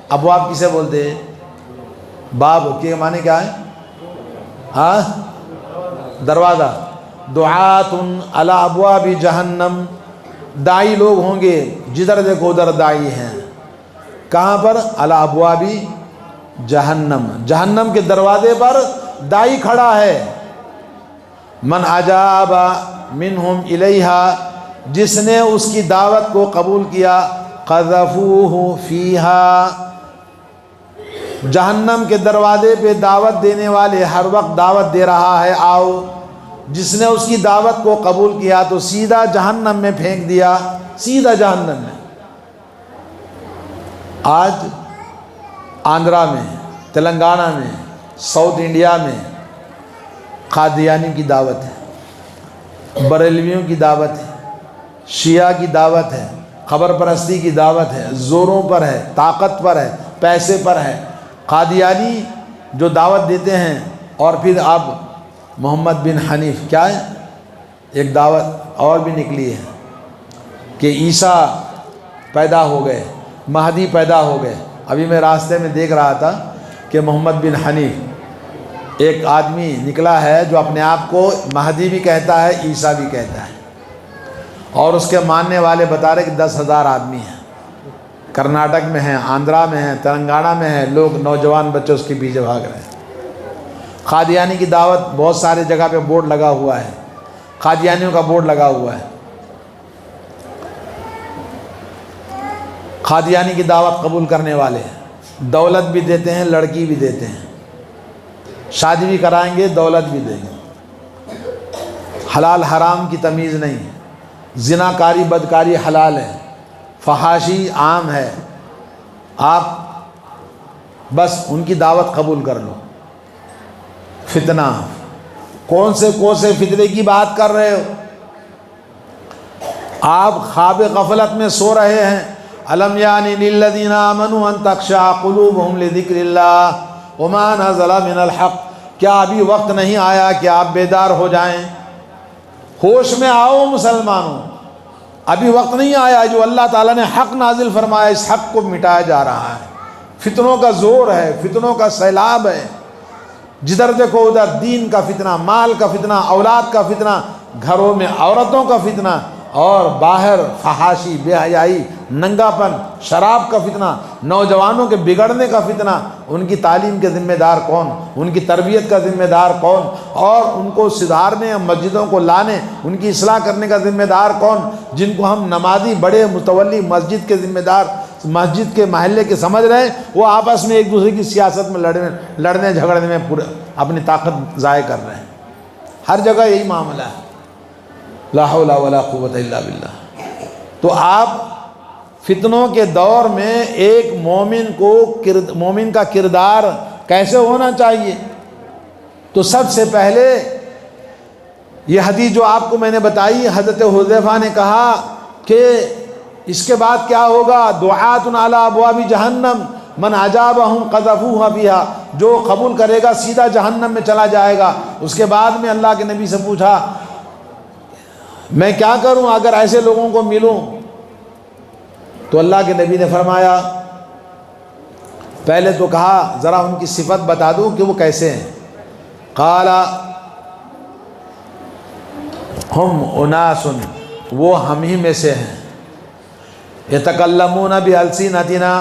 A: ابواب کسے بولتے ہیں؟ باب کے معنی کیا ہے؟ ہاں، دروازہ۔ دعاتن علی ابواب جہنم، داعی لوگ ہوں گے، جدھر دیکھو ادھر داعی ہیں۔ کہاں پر؟ علی ابواب جہنم، جہنم کے دروازے پر داعی کھڑا ہے۔ من اجاب منہم الیہا، جس نے اس کی دعوت کو قبول کیا، قذفوہ فیہا، جہنم کے دروازے پہ دعوت دینے والے ہر وقت دعوت دے رہا ہے آؤ، جس نے اس کی دعوت کو قبول کیا تو سیدھا جہنم میں پھینک دیا، سیدھا جہنم میں۔ آج آندھرا میں، تلنگانہ میں، ساؤتھ انڈیا میں قادیانی کی دعوت ہے، بریلویوں کی دعوت ہے، شیعہ کی دعوت ہے، قبر پرستی کی دعوت ہے، زوروں پر ہے، طاقت پر ہے، پیسے پر ہے۔ قادیانی جو دعوت دیتے ہیں، اور پھر اب محمد بن حنیف، کیا ہے؟ ایک دعوت اور بھی نکلی ہے کہ عیسیٰ پیدا ہو گئے، مہدی پیدا ہو گئے۔ ابھی میں راستے میں دیکھ رہا تھا کہ محمد بن حنیف ایک آدمی نکلا ہے جو اپنے آپ کو مہدی بھی کہتا ہے، عیسیٰ بھی کہتا ہے، اور اس کے ماننے والے بتا رہے کہ 10,000 آدمی ہیں۔ کرناٹک میں ہیں، آندھرا میں ہیں، تلنگانہ میں ہیں، لوگ نوجوان بچے اس کے پیچھے بھاگ رہے ہیں۔ قادیانی کی دعوت بہت سارے جگہ پہ بورڈ لگا ہوا ہے، قادیانیوں کا بورڈ لگا ہوا ہے۔ قادیانی کی دعوت قبول کرنے والے ہیں، دولت بھی دیتے ہیں، لڑکی بھی دیتے ہیں، شادی بھی کرائیں گے، دولت بھی دیں گے۔ حلال حرام کی تمیز نہیں ہے، زنا کاری بدکاری حلال ہے، فحاشی عام ہے، آپ بس ان کی دعوت قبول کر لو۔ فتنہ، کون سے فتنے کی بات کر رہے ہو؟ آپ خواب غفلت میں سو رہے ہیں۔ الم یعنی للذین آمنوا ان تخشع قلوبہم لذکر اللہ وما نزل من الحق، کیا ابھی وقت نہیں آیا کہ آپ بیدار ہو جائیں؟ ہوش میں آؤ مسلمانوں، ابھی وقت نہیں آیا، جو اللہ تعالیٰ نے حق نازل فرمایا اس حق کو مٹایا جا رہا ہے۔ فتنوں کا زور ہے، فتنوں کا سیلاب ہے، جدھر دیکھو ادھر دین کا فتنہ، مال کا فتنہ، اولاد کا فتنہ، گھروں میں عورتوں کا فتنہ، اور باہر فحاشی، بے حیائی، ننگا پن، شراب کا فتنہ، نوجوانوں کے بگڑنے کا فتنہ، ان کی تعلیم کے ذمہ دار کون، ان کی تربیت کا ذمہ دار کون، اور ان کو سدھارنے، مسجدوں کو لانے، ان کی اصلاح کرنے کا ذمہ دار کون، جن کو ہم نمازی بڑے متولی مسجد کے ذمہ دار، مسجد کے محلے کے سمجھ رہے ہیں، وہ آپس میں ایک دوسرے کی سیاست میں لڑنے جھگڑنے میں پورے اپنی طاقت ضائع کر رہے ہیں۔ ہر جگہ یہی معاملہ ہے، لا حول ولا قوت الا باللہ۔ تو آپ فتنوں کے دور میں ایک مومن کا کردار کیسے ہونا چاہیے؟ تو سب سے پہلے یہ حدیث جو آپ کو میں نے بتائی، حضرت حذیفہ نے کہا کہ اس کے بعد کیا ہوگا؟ دعات علی ابواب جہنم من اجابہم قذفوہ فیہا، جو قبول کرے گا سیدھا جہنم میں چلا جائے گا۔ اس کے بعد میں اللہ کے نبی سے پوچھا میں کیا کروں اگر ایسے لوگوں کو ملوں؟ تو اللہ کے نبی نے فرمایا، پہلے تو کہا ذرا ان کی صفت بتا دوں کہ وہ کیسے ہیں۔ قال ہم اناس، وہ ہم ہی میں سے ہیں، یتکلمون بالسنتنا،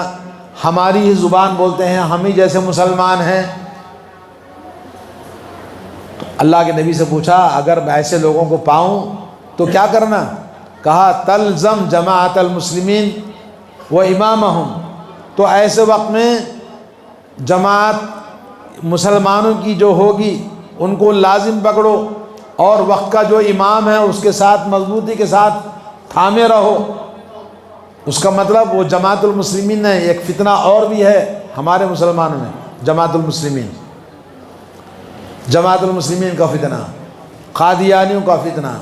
A: ہماری ہی زبان بولتے ہیں، ہم ہی جیسے مسلمان ہیں۔ تو اللہ کے نبی سے پوچھا اگر میں ایسے لوگوں کو پاؤں تو کیا کرنا؟ کہا تلزم جماعت المسلمین و امامہم، تو ایسے وقت میں جماعت مسلمانوں کی جو ہوگی ان کو لازم پکڑو، اور وقت کا جو امام ہے اس کے ساتھ مضبوطی کے ساتھ تھامے رہو۔ اس کا مطلب وہ جماعت المسلمین ہے۔ ایک فتنہ اور بھی ہے ہمارے مسلمانوں میں، جماعت المسلمین، جماعت المسلمین کا فتنہ، قادیانیوں کا فتنہ،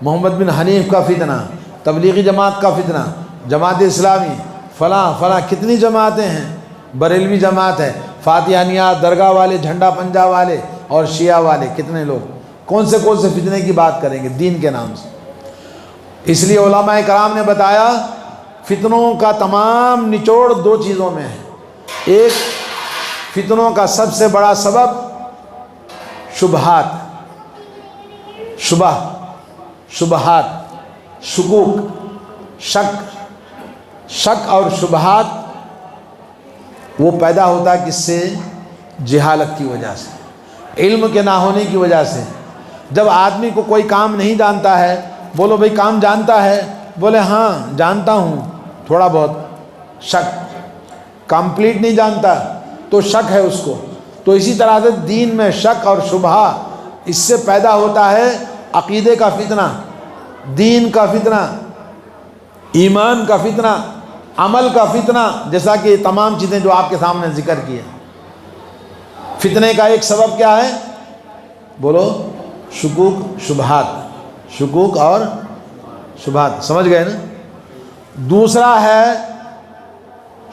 A: محمد بن حنیف کا فتنہ، تبلیغی جماعت کا فتنہ، جماعت اسلامی، فلاں فلاں، کتنی جماعتیں ہیں، بریلوی جماعت ہے، فاتحانیات، درگاہ والے، جھنڈا پنجا والے اور شیعہ والے، کتنے لوگ، کون سے فتنے کی بات کریں گے دین کے نام سے۔ اس لیے علماء کرام نے بتایا فتنوں کا تمام نچوڑ دو چیزوں میں ہے۔ ایک، فتنوں کا سب سے بڑا سبب شبہات، شبہات، شکوک، شک اور شبہات، وہ پیدا ہوتا ہے کس سے؟ جہالت کی وجہ سے، علم کے نہ ہونے کی وجہ سے۔ جب آدمی کو کوئی کام نہیں جانتا ہے، بولو بھئی کام جانتا ہے، بولے ہاں جانتا ہوں تھوڑا بہت، شک، کمپلیٹ نہیں جانتا تو شک ہے اس کو۔ تو اسی طرح سے دین میں شک اور شبہ، اس سے پیدا ہوتا ہے عقیدے کا فتنہ، دین کا فتنہ، ایمان کا فتنہ، عمل کا فتنہ، جیسا کہ تمام چیزیں جو آپ کے سامنے ذکر کی ہیں۔ فتنے کا ایک سبب کیا ہے؟ بولو، شکوک، شبہات، شکوک اور شبہات، سمجھ گئے نا؟ دوسرا ہے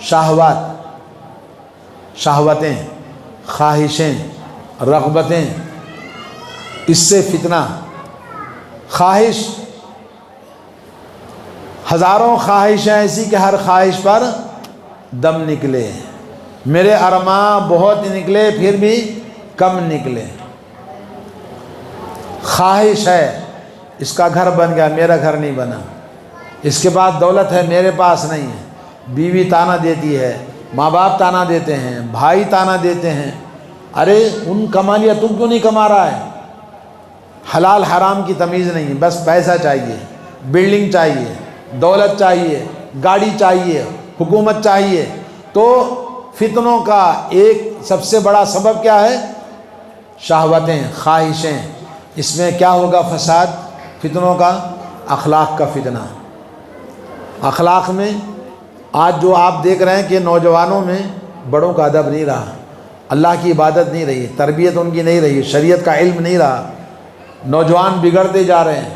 A: شہوات، شہوتیں، خواہشیں، رغبتیں، اس سے فتنہ۔ خواہش، ہزاروں خواہشیں ایسی کہ ہر خواہش پر دم نکلے، میرے ارماں بہت نکلے پھر بھی کم نکلے۔ خواہش ہے اس کا گھر بن گیا، میرا گھر نہیں بنا، اس کے پاس دولت ہے میرے پاس نہیں ہے، بیوی تانا دیتی ہے، ماں باپ تانا دیتے ہیں، بھائی تانا دیتے ہیں، ارے ان کما لیا تم کیوں نہیں کما رہا ہے؟ حلال حرام کی تمیز نہیں، بس پیسہ چاہیے، بلڈنگ چاہیے، دولت چاہیے، گاڑی چاہیے، حکومت چاہیے۔ تو فتنوں کا ایک سب سے بڑا سبب کیا ہے؟ شہوتیں، خواہشیں۔ اس میں کیا ہوگا فساد فتنوں کا؟ اخلاق کا فتنہ۔ اخلاق میں آج جو آپ دیکھ رہے ہیں کہ نوجوانوں میں بڑوں کا ادب نہیں رہا، اللہ کی عبادت نہیں رہی، تربیت ان کی نہیں رہی، شریعت کا علم نہیں رہا، نوجوان بگڑتے جا رہے ہیں۔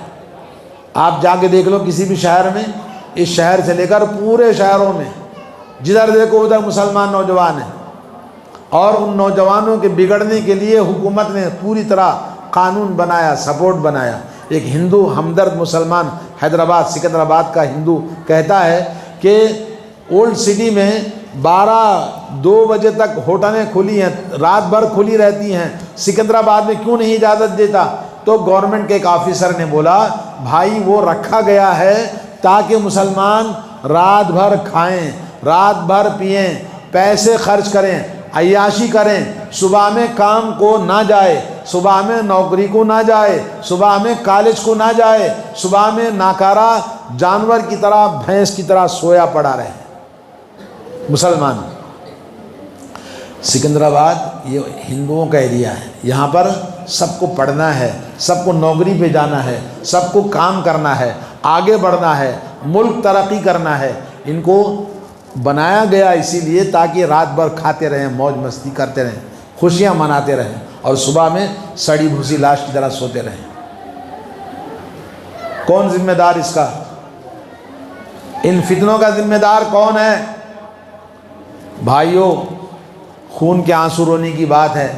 A: آپ جا کے دیکھ لو کسی بھی شہر میں، اس شہر سے لے کر پورے شہروں میں جدھر دیکھو ادھر مسلمان نوجوان ہیں، اور ان نوجوانوں کے بگڑنے کے لیے حکومت نے پوری طرح قانون بنایا، سپورٹ بنایا۔ ایک ہندو ہمدرد مسلمان حیدرآباد سکندرآباد کا ہندو کہتا ہے کہ اولڈ سٹی میں 2 بجے تک ہوٹلیں کھلی ہیں، رات بھر کھلی رہتی ہیں، سکندرآباد میں کیوں نہیں اجازت دیتا؟ تو گورنمنٹ کے ایک آفیسر نے بولا بھائی وہ رکھا گیا ہے تاکہ مسلمان رات بھر کھائیں، رات بھر پئیں، پیسے خرچ کریں، عیاشی کریں، صبح میں کام کو نہ جائے، صبح میں نوکری کو نہ جائے، صبح میں کالج کو نہ جائے، صبح میں ناکارہ جانور کی طرح بھینس کی طرح سویا پڑا رہے مسلمان۔ سکندرآباد یہ ہندوؤں کا ایریا ہے، یہاں پر سب کو پڑھنا ہے، سب کو نوکری پہ جانا ہے، سب کو کام کرنا ہے، آگے بڑھنا ہے، ملک ترقی کرنا ہے۔ ان کو بنایا گیا اسی لیے تاکہ رات بھر کھاتے رہیں، موج مستی کرتے رہیں، خوشیاں مناتے رہیں، اور صبح میں سڑی بھوسی لاش کی طرح سوتے رہیں۔ کون ذمہ دار اس کا؟ ان فتنوں کا ذمہ دار کون ہے؟ بھائیوں، خون کے آنسو رونے کی بات ہے،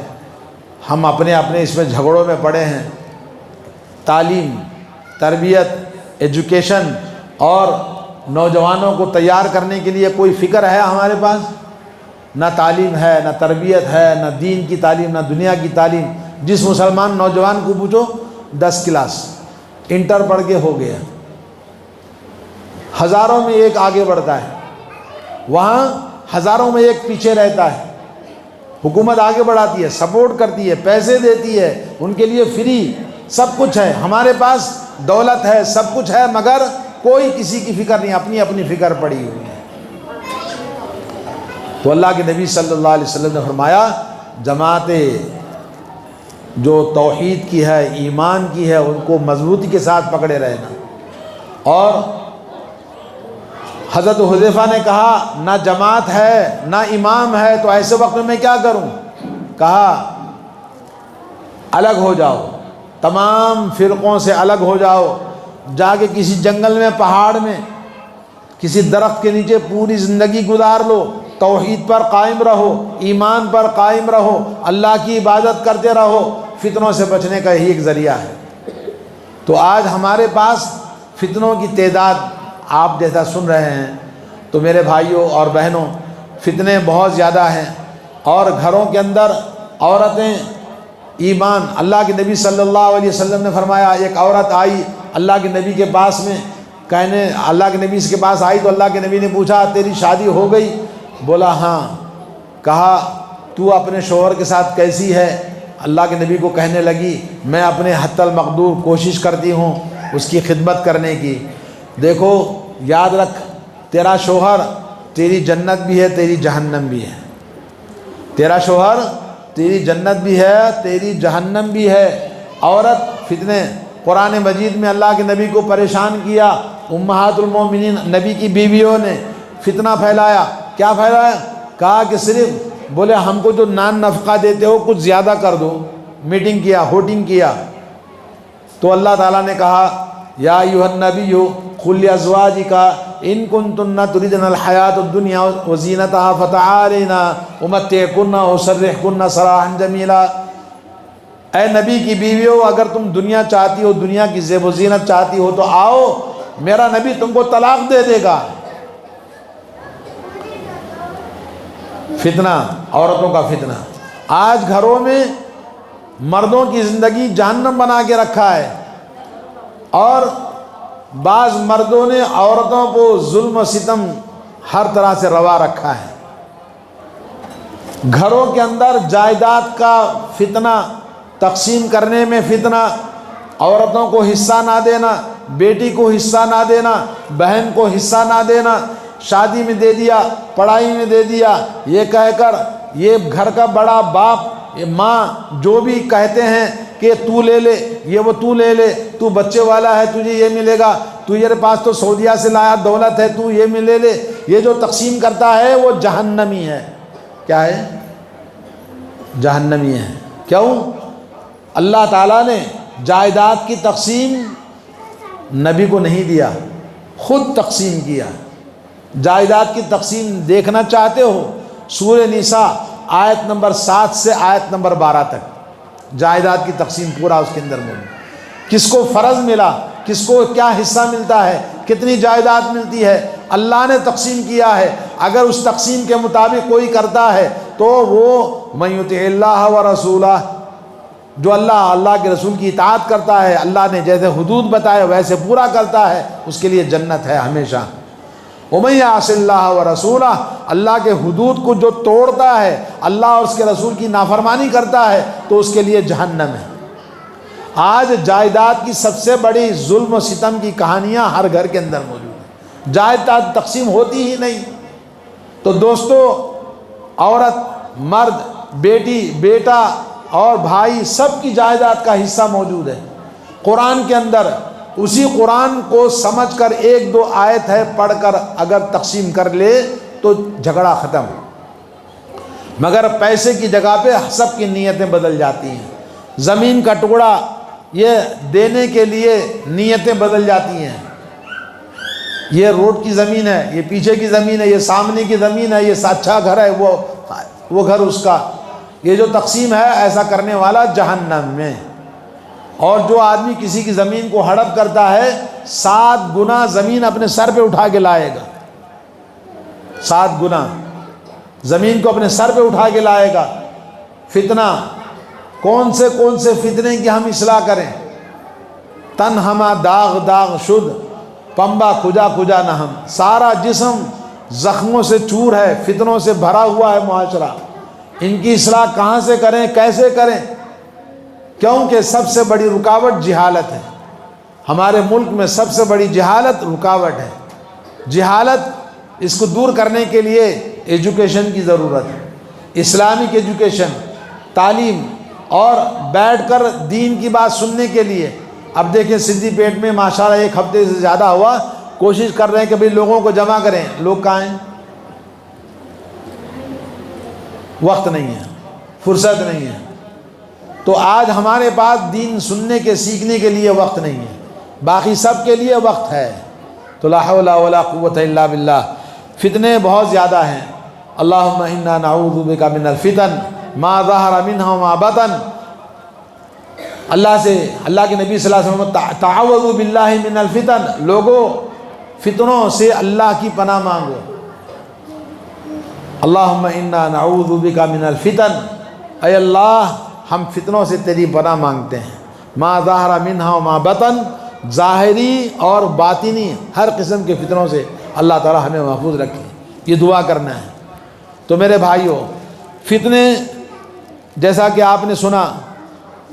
A: ہم اپنے اس میں جھگڑوں میں پڑے ہیں۔ تعلیم، تربیت، ایجوکیشن اور نوجوانوں کو تیار کرنے کے لیے کوئی فکر ہے ہمارے پاس؟ نہ تعلیم ہے، نہ تربیت ہے، نہ دین کی تعلیم، نہ دنیا کی تعلیم۔ جس مسلمان نوجوان کو پوچھو 10 کلاس انٹر پڑھ کے ہو گیا، ہزاروں میں ایک آگے بڑھتا ہے، وہاں ہزاروں میں ایک پیچھے رہتا ہے۔ حکومت آگے بڑھاتی ہے، سپورٹ کرتی ہے، پیسے دیتی ہے، ان کے لیے فری سب کچھ ہے۔ ہمارے پاس دولت ہے، سب کچھ ہے، مگر کوئی کسی کی فکر نہیں، اپنی اپنی فکر پڑی ہوئی ہے۔ تو اللہ کے نبی صلی اللہ علیہ وسلم نے فرمایا جماعتیں جو توحید کی ہے، ایمان کی ہے، ان کو مضبوطی کے ساتھ پکڑے رہنا۔ اور حضرت حذیفہ نے کہا نہ جماعت ہے نہ امام ہے تو ایسے وقت میں کیا کروں؟ کہا الگ ہو جاؤ، تمام فرقوں سے الگ ہو جاؤ، جا کے کسی جنگل میں، پہاڑ میں، کسی درخت کے نیچے پوری زندگی گزار لو، توحید پر قائم رہو، ایمان پر قائم رہو، اللہ کی عبادت کرتے رہو، فتنوں سے بچنے کا یہی ایک ذریعہ ہے۔ تو آج ہمارے پاس فتنوں کی تعداد آپ جیسا سن رہے ہیں، تو میرے بھائیوں اور بہنوں فتنے بہت زیادہ ہیں، اور گھروں کے اندر عورتیں ایمان، اللہ کے نبی صلی اللہ علیہ وسلم نے فرمایا ایک عورت آئی اللہ کے نبی کے پاس میں، اللہ کے نبی کے پاس آئی تو اللہ کے نبی نے پوچھا تیری شادی ہو گئی؟ بولا ہاں۔ کہا تو اپنے شوہر کے ساتھ کیسی ہے؟ اللہ کے نبی کو کہنے لگی میں اپنے حتی المقدور کوشش کرتی ہوں اس کی خدمت کرنے کی۔ دیکھو یاد رکھ، تیرا شوہر تیری جنت بھی ہے، تیری جہنم بھی ہے۔ تیرا شوہر تیری جنت بھی ہے، تیری جہنم بھی ہے۔ عورت فتنے، قرآن مجید میں اللہ کے نبی کو پریشان کیا، امہات المومنین نبی کی بیویوں نے فتنہ پھیلایا۔ کیا پھیلایا؟ کہا کہ صرف بولے ہم کو جو نان نفقہ دیتے ہو کچھ زیادہ کر دو، میٹنگ کیا، ہوٹنگ کیا۔ تو اللہ تعالیٰ نے کہا یا ایھا النبی قل لازواجک ان کنتن تردن الحیاۃ الدنیا وزینتہا فتعالین امتعکن واسرحکن سراحا جمیلا۔ اے نبی کی بیویوں، اگر تم دنیا چاہتی ہو، دنیا کی زیب و زینت چاہتی ہو تو آؤ، میرا نبی تم کو طلاق دے دے گا۔ فتنہ، عورتوں کا فتنہ آج گھروں میں مردوں کی زندگی جہنم بنا کے رکھا ہے، اور بعض مردوں نے عورتوں کو ظلم و ستم ہر طرح سے روا رکھا ہے۔ گھروں کے اندر جائیداد کا فتنہ، تقسیم کرنے میں فتنہ، عورتوں کو حصہ نہ دینا، بیٹی کو حصہ نہ دینا، بہن کو حصہ نہ دینا، شادی میں دے دیا، پڑھائی میں دے دیا، یہ کہہ کر یہ گھر کا بڑا باپ ماں جو بھی کہتے ہیں کہ تو لے لے، یہ وہ تو لے لے، تو بچے والا ہے تجھے یہ ملے گا، تجھے پاس تو سعودیہ سے لایا دولت ہے تو یہ ملے لے، یہ جو تقسیم کرتا ہے وہ جہنمی ہے۔ کیا ہے؟ جہنمی ہے۔ کیوں؟ اللہ تعالیٰ نے جائیداد کی تقسیم نبی کو نہیں دیا، خود تقسیم کیا۔ جائیداد کی تقسیم دیکھنا چاہتے ہو؟ سورہ نساء آیت نمبر 7 سے آیت نمبر 12 تک جائیداد کی تقسیم پورا اس کے اندر موجود۔ کس کو فرض ملا، کس کو کیا حصہ ملتا ہے، کتنی جائیداد ملتی ہے، اللہ نے تقسیم کیا ہے۔ اگر اس تقسیم کے مطابق کوئی کرتا ہے تو وہ من یطع اللہ ورسولہ جو اللہ کے رسول کی اطاعت کرتا ہے، اللہ نے جیسے حدود بتائے ویسے پورا کرتا ہے، اس کے لیے جنت ہے ہمیشہ۔ وَمَن يَعْصِ اللَّهَ وَرَسُولَهُ، اللہ کے حدود کو جو توڑتا ہے، اللہ اور اس کے رسول کی نافرمانی کرتا ہے، تو اس کے لیے جہنم ہے۔ آج جائیداد کی سب سے بڑی ظلم و ستم کی کہانیاں ہر گھر کے اندر موجود ہیں۔ جائیداد تقسیم ہوتی ہی نہیں۔ تو دوستو، عورت، مرد، بیٹی، بیٹا اور بھائی، سب کی جائیداد کا حصہ موجود ہے قرآن کے اندر۔ اسی قرآن کو سمجھ کر ایک دو آیت ہے پڑھ کر اگر تقسیم کر لے تو جھگڑا ختم، مگر پیسے کی جگہ پہ سب کی نیتیں بدل جاتی ہیں۔ زمین کا ٹکڑا یہ دینے کے لیے نیتیں بدل جاتی ہیں، یہ روڈ کی زمین ہے، یہ پیچھے کی زمین ہے، یہ سامنے کی زمین ہے، یہ اچھا گھر ہے، وہ گھر اس کا۔ یہ جو تقسیم ہے، ایسا کرنے والا جہنم میں۔ اور جو آدمی کسی کی زمین کو ہڑپ کرتا ہے، 7 گنا زمین اپنے سر پہ اٹھا کے لائے گا، 7 گنا زمین کو اپنے سر پہ اٹھا کے لائے گا۔ فتنہ، کون سے فتنے کی ہم اصلاح کریں؟ تن ہما داغ داغ شد، پمبا کھجا کھجا نہ ہم۔ سارا جسم زخموں سے چور ہے، فتنوں سے بھرا ہوا ہے معاشرہ۔ ان کی اصلاح کہاں سے کریں، کیسے کریں؟ کیونکہ سب سے بڑی رکاوٹ جہالت ہے۔ ہمارے ملک میں سب سے بڑی جہالت رکاوٹ ہے۔ جہالت، اس کو دور کرنے کے لیے ایجوکیشن کی ضرورت ہے، اسلامک ایجوکیشن، تعلیم، اور بیٹھ کر دین کی بات سننے کے لیے۔ اب دیکھیں سدھی پیٹ میں ماشاءاللہ 1 ہفتے سے زیادہ ہوا، کوشش کر رہے ہیں کہ بھئی لوگوں کو جمع کریں، لوگ کہاں ہیں؟ وقت نہیں ہے، فرصت نہیں ہے۔ تو آج ہمارے پاس دین سننے کے، سیکھنے کے لیے وقت نہیں ہے، باقی سب کے لیے وقت ہے۔ تو لا حول ولا قوت الا باللہ۔ فتنے بہت زیادہ ہیں۔ اللہم انا نعوذ بک من الفتن ما ظہر منها وما بطن۔ اللہ کے نبی صلی اللہ علیہ وسلم، تعوذوا باللہ من الفتن، لوگوں فتنوں سے اللہ کی پناہ مانگو۔ اللہم انا نعوذ بک من الفتن، اے اللہ ہم فتنوں سے تیری پناہ مانگتے ہیں۔ ما ظہر منها وما بطن، ظاہری اور باطنی ہر قسم کے فتنوں سے اللہ تعالی ہمیں محفوظ رکھے، یہ دعا کرنا ہے۔ تو میرے بھائیوں، فتنے جیسا کہ آپ نے سنا،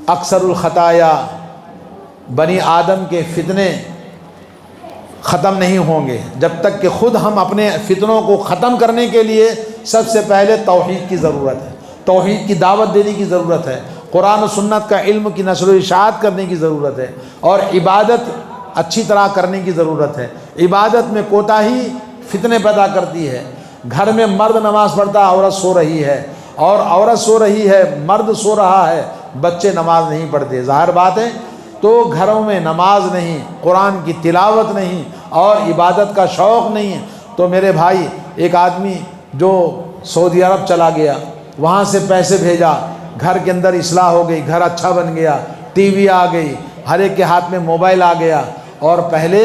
A: اکثر الخطایا، بنی آدم کے فتنے ختم نہیں ہوں گے جب تک کہ خود ہم اپنے فتنوں کو ختم کرنے کے لیے سب سے پہلے توحید کی ضرورت ہے، توحید کی دعوت دینے کی ضرورت ہے، قرآن و سنت کا علم کی نشر و اشاعت کرنے کی ضرورت ہے، اور عبادت اچھی طرح کرنے کی ضرورت ہے۔ عبادت میں کوتاہی فتنے پیدا کرتی ہے۔ گھر میں مرد نماز پڑھتا، عورت سو رہی ہے، اور عورت سو رہی ہے، مرد سو رہا ہے، بچے نماز نہیں پڑھتے، ظاہر بات ہے۔ تو گھروں میں نماز نہیں، قرآن کی تلاوت نہیں، اور عبادت کا شوق نہیں ہے۔ تو میرے بھائی، ایک آدمی جو سعودی عرب چلا گیا، وہاں سے پیسے بھیجا، گھر کے اندر اصلاح ہو گئی، گھر اچھا بن گیا، ٹی وی آ گئی، ہر ایک کے ہاتھ میں موبائل آ گیا۔ اور پہلے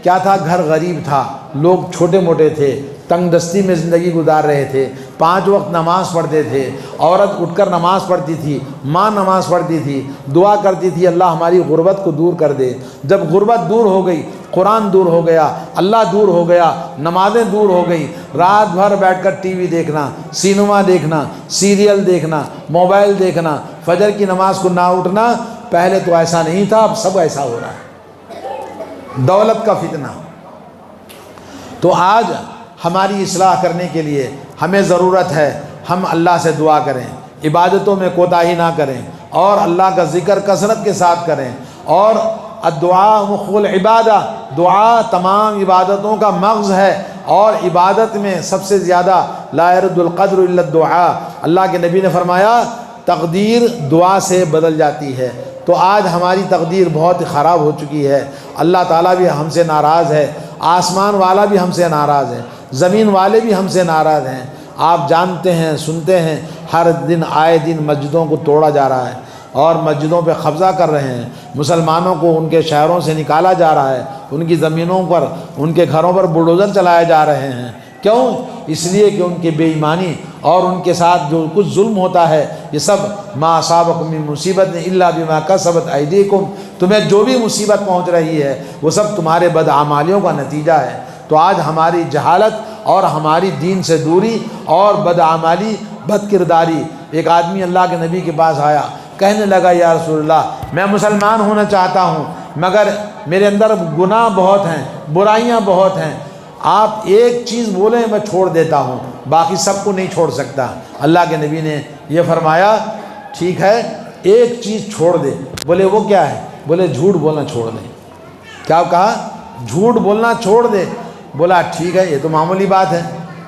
A: کیا تھا؟ گھر غریب تھا، لوگ چھوٹے موٹے تھے، تنگ دستی میں زندگی گزار رہے تھے، 5 وقت نماز پڑھتے تھے، عورت اٹھ کر نماز پڑھتی تھی، ماں نماز پڑھتی تھی، دعا کرتی تھی اللہ ہماری غربت کو دور کر دے۔ جب غربت دور ہو گئی، قرآن دور ہو گیا، اللہ دور ہو گیا، نمازیں دور ہو گئی، رات بھر بیٹھ کر ٹی وی دیکھنا، سینما دیکھنا، سیریل دیکھنا، موبائل دیکھنا، فجر کی نماز کو نہ اٹھنا۔ پہلے تو ایسا نہیں تھا، اب سب ایسا ہو رہا ہے، دولت کا فتنہ۔ تو آج ہماری اصلاح کرنے کے لیے ہمیں ضرورت ہے ہم اللہ سے دعا کریں، عبادتوں میں کوتاہی نہ کریں، اور اللہ کا ذکر کثرت کے ساتھ کریں۔ اور الدعاء مخ العبادہ، دعا تمام عبادتوں کا مغز ہے، اور عبادت میں سب سے زیادہ لا يرد القدر الا الدعاء۔ اللہ کے نبی نے فرمایا تقدیر دعا سے بدل جاتی ہے۔ تو آج ہماری تقدیر بہت خراب ہو چکی ہے، اللہ تعالیٰ بھی ہم سے ناراض ہے، آسمان والا بھی ہم سے ناراض ہے، زمین والے بھی ہم سے ناراض ہیں۔ آپ جانتے ہیں، سنتے ہیں، ہر دن آئے دن مسجدوں کو توڑا جا رہا ہے، اور مسجدوں پہ قبضہ کر رہے ہیں، مسلمانوں کو ان کے شہروں سے نکالا جا رہا ہے، ان کی زمینوں پر، ان کے گھروں پر بلڈوزر چلائے جا رہے ہیں۔ کیوں؟ اس لیے کہ ان کی بے ایمانی اور ان کے ساتھ جو کچھ ظلم ہوتا ہے، یہ سب ما اصابکم من مصیبت الا بما کسبت ایدیکم، تمہیں جو بھی مصیبت پہنچ رہی ہے وہ سب تمہارے بدعمالیوں کا نتیجہ ہے۔ تو آج ہماری جہالت اور ہماری دین سے دوری اور بدعمالی، بد کرداری، ایک آدمی اللہ کے نبی کے پاس آیا، کہنے لگا یا رسول اللہ میں مسلمان ہونا چاہتا ہوں مگر میرے اندر گناہ بہت ہیں، برائیاں بہت ہیں، آپ ایک چیز بولیں میں چھوڑ دیتا ہوں، باقی سب کو نہیں چھوڑ سکتا۔ اللہ کے نبی نے یہ فرمایا ٹھیک ہے ایک چیز چھوڑ دے۔ بولے وہ کیا ہے؟ بولے جھوٹ بولنا چھوڑ دے۔ کیا کہا؟ جھوٹ بولنا چھوڑ دے۔ بولا ٹھیک ہے یہ تو معمولی بات ہے۔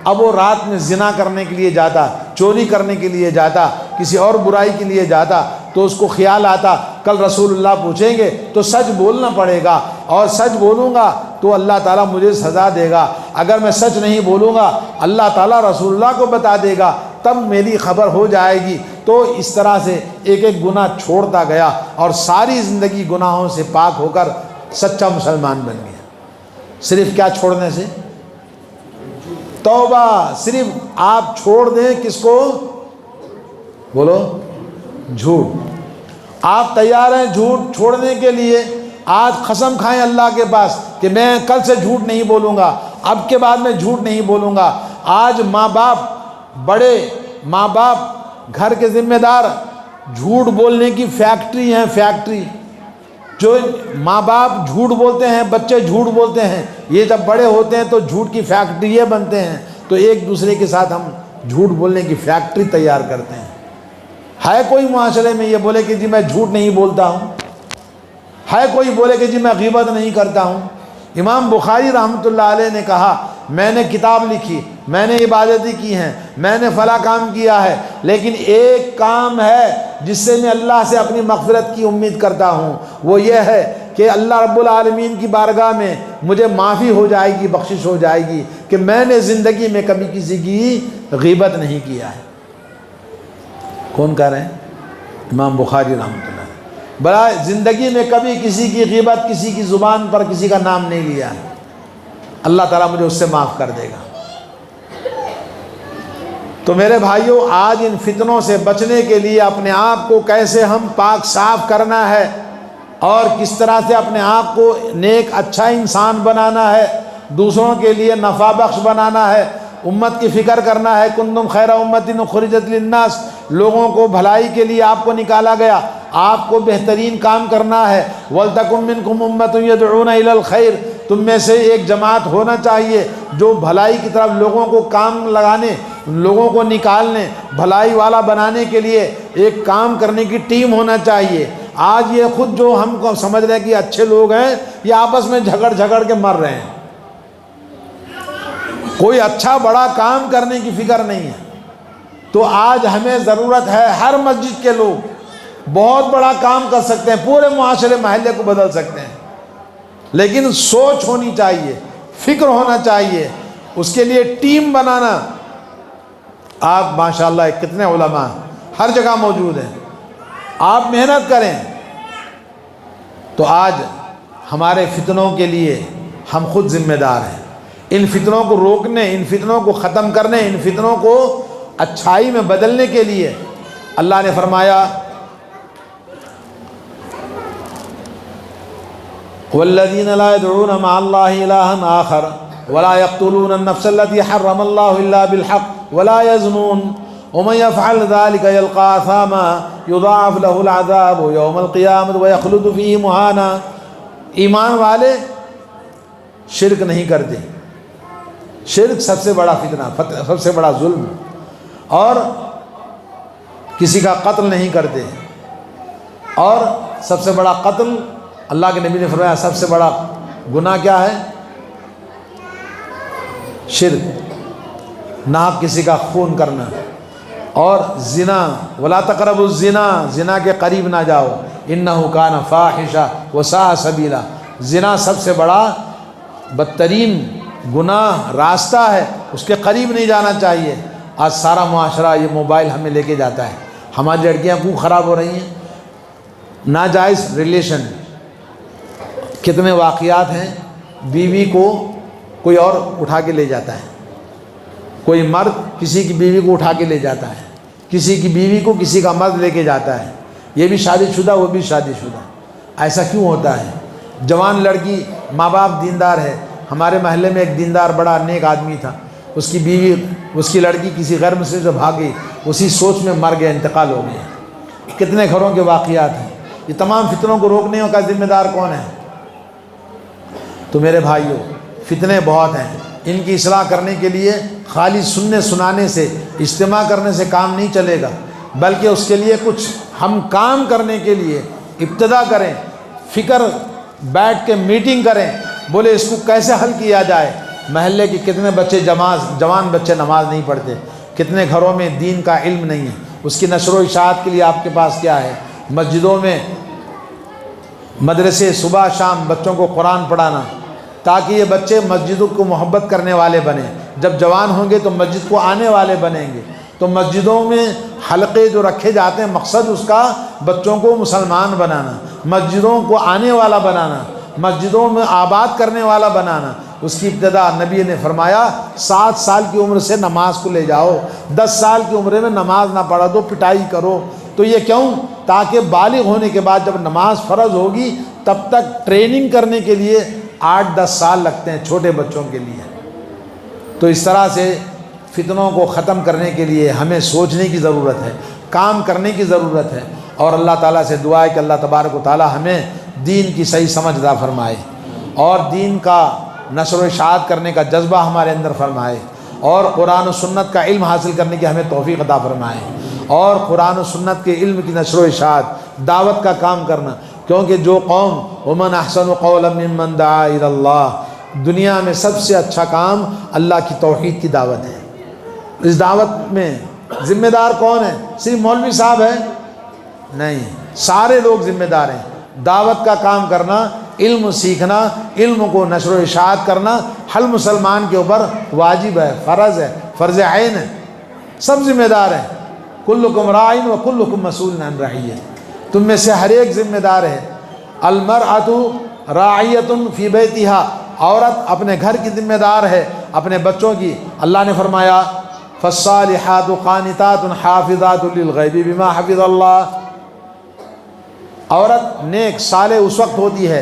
A: اب وہ رات میں زنا کرنے کے لیے جاتا، چوری کرنے کے لیے جاتا، کسی اور برائی کے لیے جاتا تو اس کو خیال آتا کل رسول اللہ پوچھیں گے تو سچ بولنا پڑے گا، اور سچ بولوں گا تو اللہ تعالیٰ مجھے سزا دے گا، اگر میں سچ نہیں بولوں گا اللہ تعالیٰ رسول اللہ کو بتا دے گا، تب میری خبر ہو جائے گی۔ تو اس طرح سے ایک ایک گناہ چھوڑتا گیا اور ساری زندگی گناہوں سے پاک ہو کر سچا مسلمان بن گیا۔ صرف کیا چھوڑنے سے؟ توبہ۔ صرف آپ چھوڑ دیں کس کو؟ بولو جھوٹ۔ آپ تیار ہیں جھوٹ چھوڑنے کے لیے؟ آج قسم کھائیں اللہ کے پاس کہ میں کل سے جھوٹ نہیں بولوں گا، اب کے بعد میں جھوٹ نہیں بولوں گا۔ آج ماں باپ، بڑے ماں باپ، گھر کے ذمہ دار جھوٹ بولنے کی فیکٹری ہیں، فیکٹری۔ جو ماں باپ جھوٹ بولتے ہیں، بچے جھوٹ بولتے ہیں، یہ جب بڑے ہوتے ہیں تو جھوٹ کی فیکٹری بنتے ہیں، تو ایک دوسرے کے ساتھ ہم جھوٹ بولنے کی فیکٹری تیار کرتے ہیں۔ ہے کوئی معاشرے میں یہ بولے کہ جی میں جھوٹ نہیں بولتا ہوں؟ ہے کوئی بولے کہ جی میں غیبت نہیں کرتا ہوں؟ امام بخاری رحمۃ اللہ علیہ نے کہا میں نے کتاب لکھی، میں نے عبادتیں کی ہیں، میں نے فلاں کام کیا ہے، لیکن ایک کام ہے جس سے میں اللہ سے اپنی مغفرت کی امید کرتا ہوں، وہ یہ ہے کہ اللہ رب العالمین کی بارگاہ میں مجھے معافی ہو جائے گی، بخشش ہو جائے گی کہ میں نے زندگی میں کبھی کسی کی غیبت نہیں کیا ہے۔ کون کہہ رہے ہیں؟ امام بخاری رحمۃ اللہ۔ بڑا زندگی میں کبھی کسی کی غیبت، کسی کی زبان پر کسی کا نام نہیں لیا ہے، اللہ تعالیٰ مجھے اس سے معاف کر دے گا۔ تو میرے بھائیوں، آج ان فتنوں سے بچنے کے لیے اپنے آپ کو کیسے ہم پاک صاف کرنا ہے اور کس طرح سے اپنے آپ کو نیک اچھا انسان بنانا ہے، دوسروں کے لیے نفع بخش بنانا ہے، امت کی فکر کرنا ہے۔ کنتم خیر امت اخرجت للناس، لوگوں کو بھلائی کے لیے آپ کو نکالا گیا، آپ کو بہترین کام کرنا ہے۔ وَلْتَكُن مِّنكُمْ أُمَّةٌ يَدْعُونَ إِلَى الْخَيْرِ، تم میں سے ایک جماعت ہونا چاہیے جو بھلائی کی طرف لوگوں کو کام لگانے، لوگوں کو نکالنے، بھلائی والا بنانے کے لیے ایک کام کرنے کی ٹیم ہونا چاہیے۔ آج یہ خود جو ہم کو سمجھ رہے ہیں کہ اچھے لوگ ہیں، یہ آپس میں جھگڑ کے مر رہے ہیں، کوئی اچھا بڑا کام کرنے کی فکر نہیں ہے۔ تو آج ہمیں ضرورت ہے، ہر مسجد کے لوگ بہت بڑا کام کر سکتے ہیں، پورے معاشرے محلے کو بدل سکتے ہیں، لیکن سوچ ہونی چاہیے، فکر ہونا چاہیے، اس کے لیے ٹیم بنانا۔ آپ ماشاءاللہ کتنے علماء ہر جگہ موجود ہیں، آپ محنت کریں تو آج ہمارے فتنوں کے لیے ہم خود ذمہ دار ہیں۔ ان فتنوں کو روکنے، ان فتنوں کو ختم کرنے، ان فتنوں کو اچھائی میں بدلنے کے لیے اللہ نے فرمایا والذین لا يدعون مع اللہ الہا آخر ولا يقتلون النفس التي حرم اللہ الا بالحق ولا يزنون ومن يفعل ذلك يلقى اثاما يضاعف له العذاب يوم القیامة ويخلد فيه مہانا۔ ایمان والے شرک نہیں کرتے، شرک سب سے بڑا فتنہ، سب سے بڑا ظلم، اور کسی کا قتل نہیں کرتے، اور سب سے بڑا قتل اللہ کے نبی نے فرمایا سب سے بڑا گناہ کیا ہے؟ شرک، ناحق کسی کا خون کرنا، اور زنا، ولا تقربوا الزنا، زنا کے قریب نہ جاؤ، انہ کان فاحشہ وساء سبیلا۔ زنا سب سے بڑا بدترین گناہ راستہ ہے، اس کے قریب نہیں جانا چاہیے۔ آج سارا معاشرہ یہ موبائل ہمیں لے کے جاتا ہے، ہماری لڑکیاں کیوں خراب ہو رہی ہیں؟ ناجائز ریلیشن، کتنے واقعات ہیں، بیوی کو کوئی اور اٹھا کے لے جاتا ہے، کوئی مرد کسی کی بیوی کو اٹھا کے لے جاتا ہے، کسی کی بیوی کو کسی کا مرد لے کے جاتا ہے، یہ بھی شادی شدہ وہ بھی شادی شدہ۔ ایسا کیوں ہوتا ہے؟ جوان لڑکی، ماں باپ دیندار ہے، ہمارے محلے میں ایک دیندار بڑا نیک آدمی تھا، اس کی بیوی، اس کی لڑکی کسی غیر مسلم سے بھاگ گئی، اسی سوچ میں مر گیا، انتقال ہو گیا۔ کتنے گھروں کے واقعات ہیں۔ یہ تمام فتنوں کو روکنے کا ذمہ دار کون ہے؟ تو میرے بھائیوں، فتنے بہت ہیں، ان کی اصلاح کرنے کے لیے خالی سننے سنانے سے، اجتماع کرنے سے کام نہیں چلے گا، بلکہ اس کے لیے کچھ ہم کام کرنے کے لیے ابتدا کریں، فکر بیٹھ کے میٹنگ کریں، بولے اس کو کیسے حل کیا جائے۔ محلے کے کتنے بچے جوان بچے نماز نہیں پڑھتے، کتنے گھروں میں دین کا علم نہیں ہے، اس کی نشر و اشاعت کے لیے آپ کے پاس کیا ہے؟ مسجدوں میں مدرسے، صبح شام بچوں کو قرآن پڑھانا، تاکہ یہ بچے مسجدوں کو محبت کرنے والے بنیں، جب جوان ہوں گے تو مسجد کو آنے والے بنیں گے۔ تو مسجدوں میں حلقے جو رکھے جاتے ہیں، مقصد اس کا بچوں کو مسلمان بنانا، مسجدوں کو آنے والا بنانا، مسجدوں میں آباد کرنے والا بنانا۔ اس کی ابتدا نبی نے فرمایا 7 سال کی عمر سے نماز کو لے جاؤ، 10 سال کی عمر میں نماز نہ پڑھا تو پٹائی کرو۔ تو یہ کیوں؟ تاکہ بالغ ہونے کے بعد جب نماز فرض ہوگی تب تک ٹریننگ کرنے کے لیے 8-10 سال لگتے ہیں چھوٹے بچوں کے لیے۔ تو اس طرح سے فتنوں کو ختم کرنے کے لیے ہمیں سوچنے کی ضرورت ہے، کام کرنے کی ضرورت ہے، اور اللہ تعالیٰ سے دعا ہے کہ اللہ تبارک و تعالیٰ ہمیں دین کی صحیح سمجھ عطا فرمائے، اور دین کا نشر و اشاعت کرنے کا جذبہ ہمارے اندر فرمائے، اور قرآن و سنت کا علم حاصل کرنے کی ہمیں توفیق عطا فرمائے، اور قرآن و سنت کے علم کی نشر و اشاعت، دعوت کا کام کرنا۔ کیونکہ جو قوم ومن احسن قولا ممن دعا الی اللہ، دنیا میں سب سے اچھا کام اللہ کی توحید کی دعوت ہے۔ اس دعوت میں ذمہ دار کون ہے؟ صرف مولوی صاحب ہے؟ نہیں، سارے لوگ ذمہ دار ہیں۔ دعوت کا کام کرنا، علم سیکھنا، علم کو نشر و اشاعت کرنا ہر مسلمان کے اوپر واجب ہے، فرض ہے، فرض عین ہے، سب ذمہ دار ہیں۔ کلکم راع و کلکم مسئول عن رعیہ، تم میں سے ہر ایک ذمہ دار ہے۔ المرأۃ راعیۃ فی بیتہا، عورت اپنے گھر کی ذمہ دار ہے، اپنے بچوں کی۔ اللہ نے فرمایا فالصالحات قانتات حافظات للغیب بما حفظ اللہ۔ عورت نیک صالح اس وقت ہوتی ہے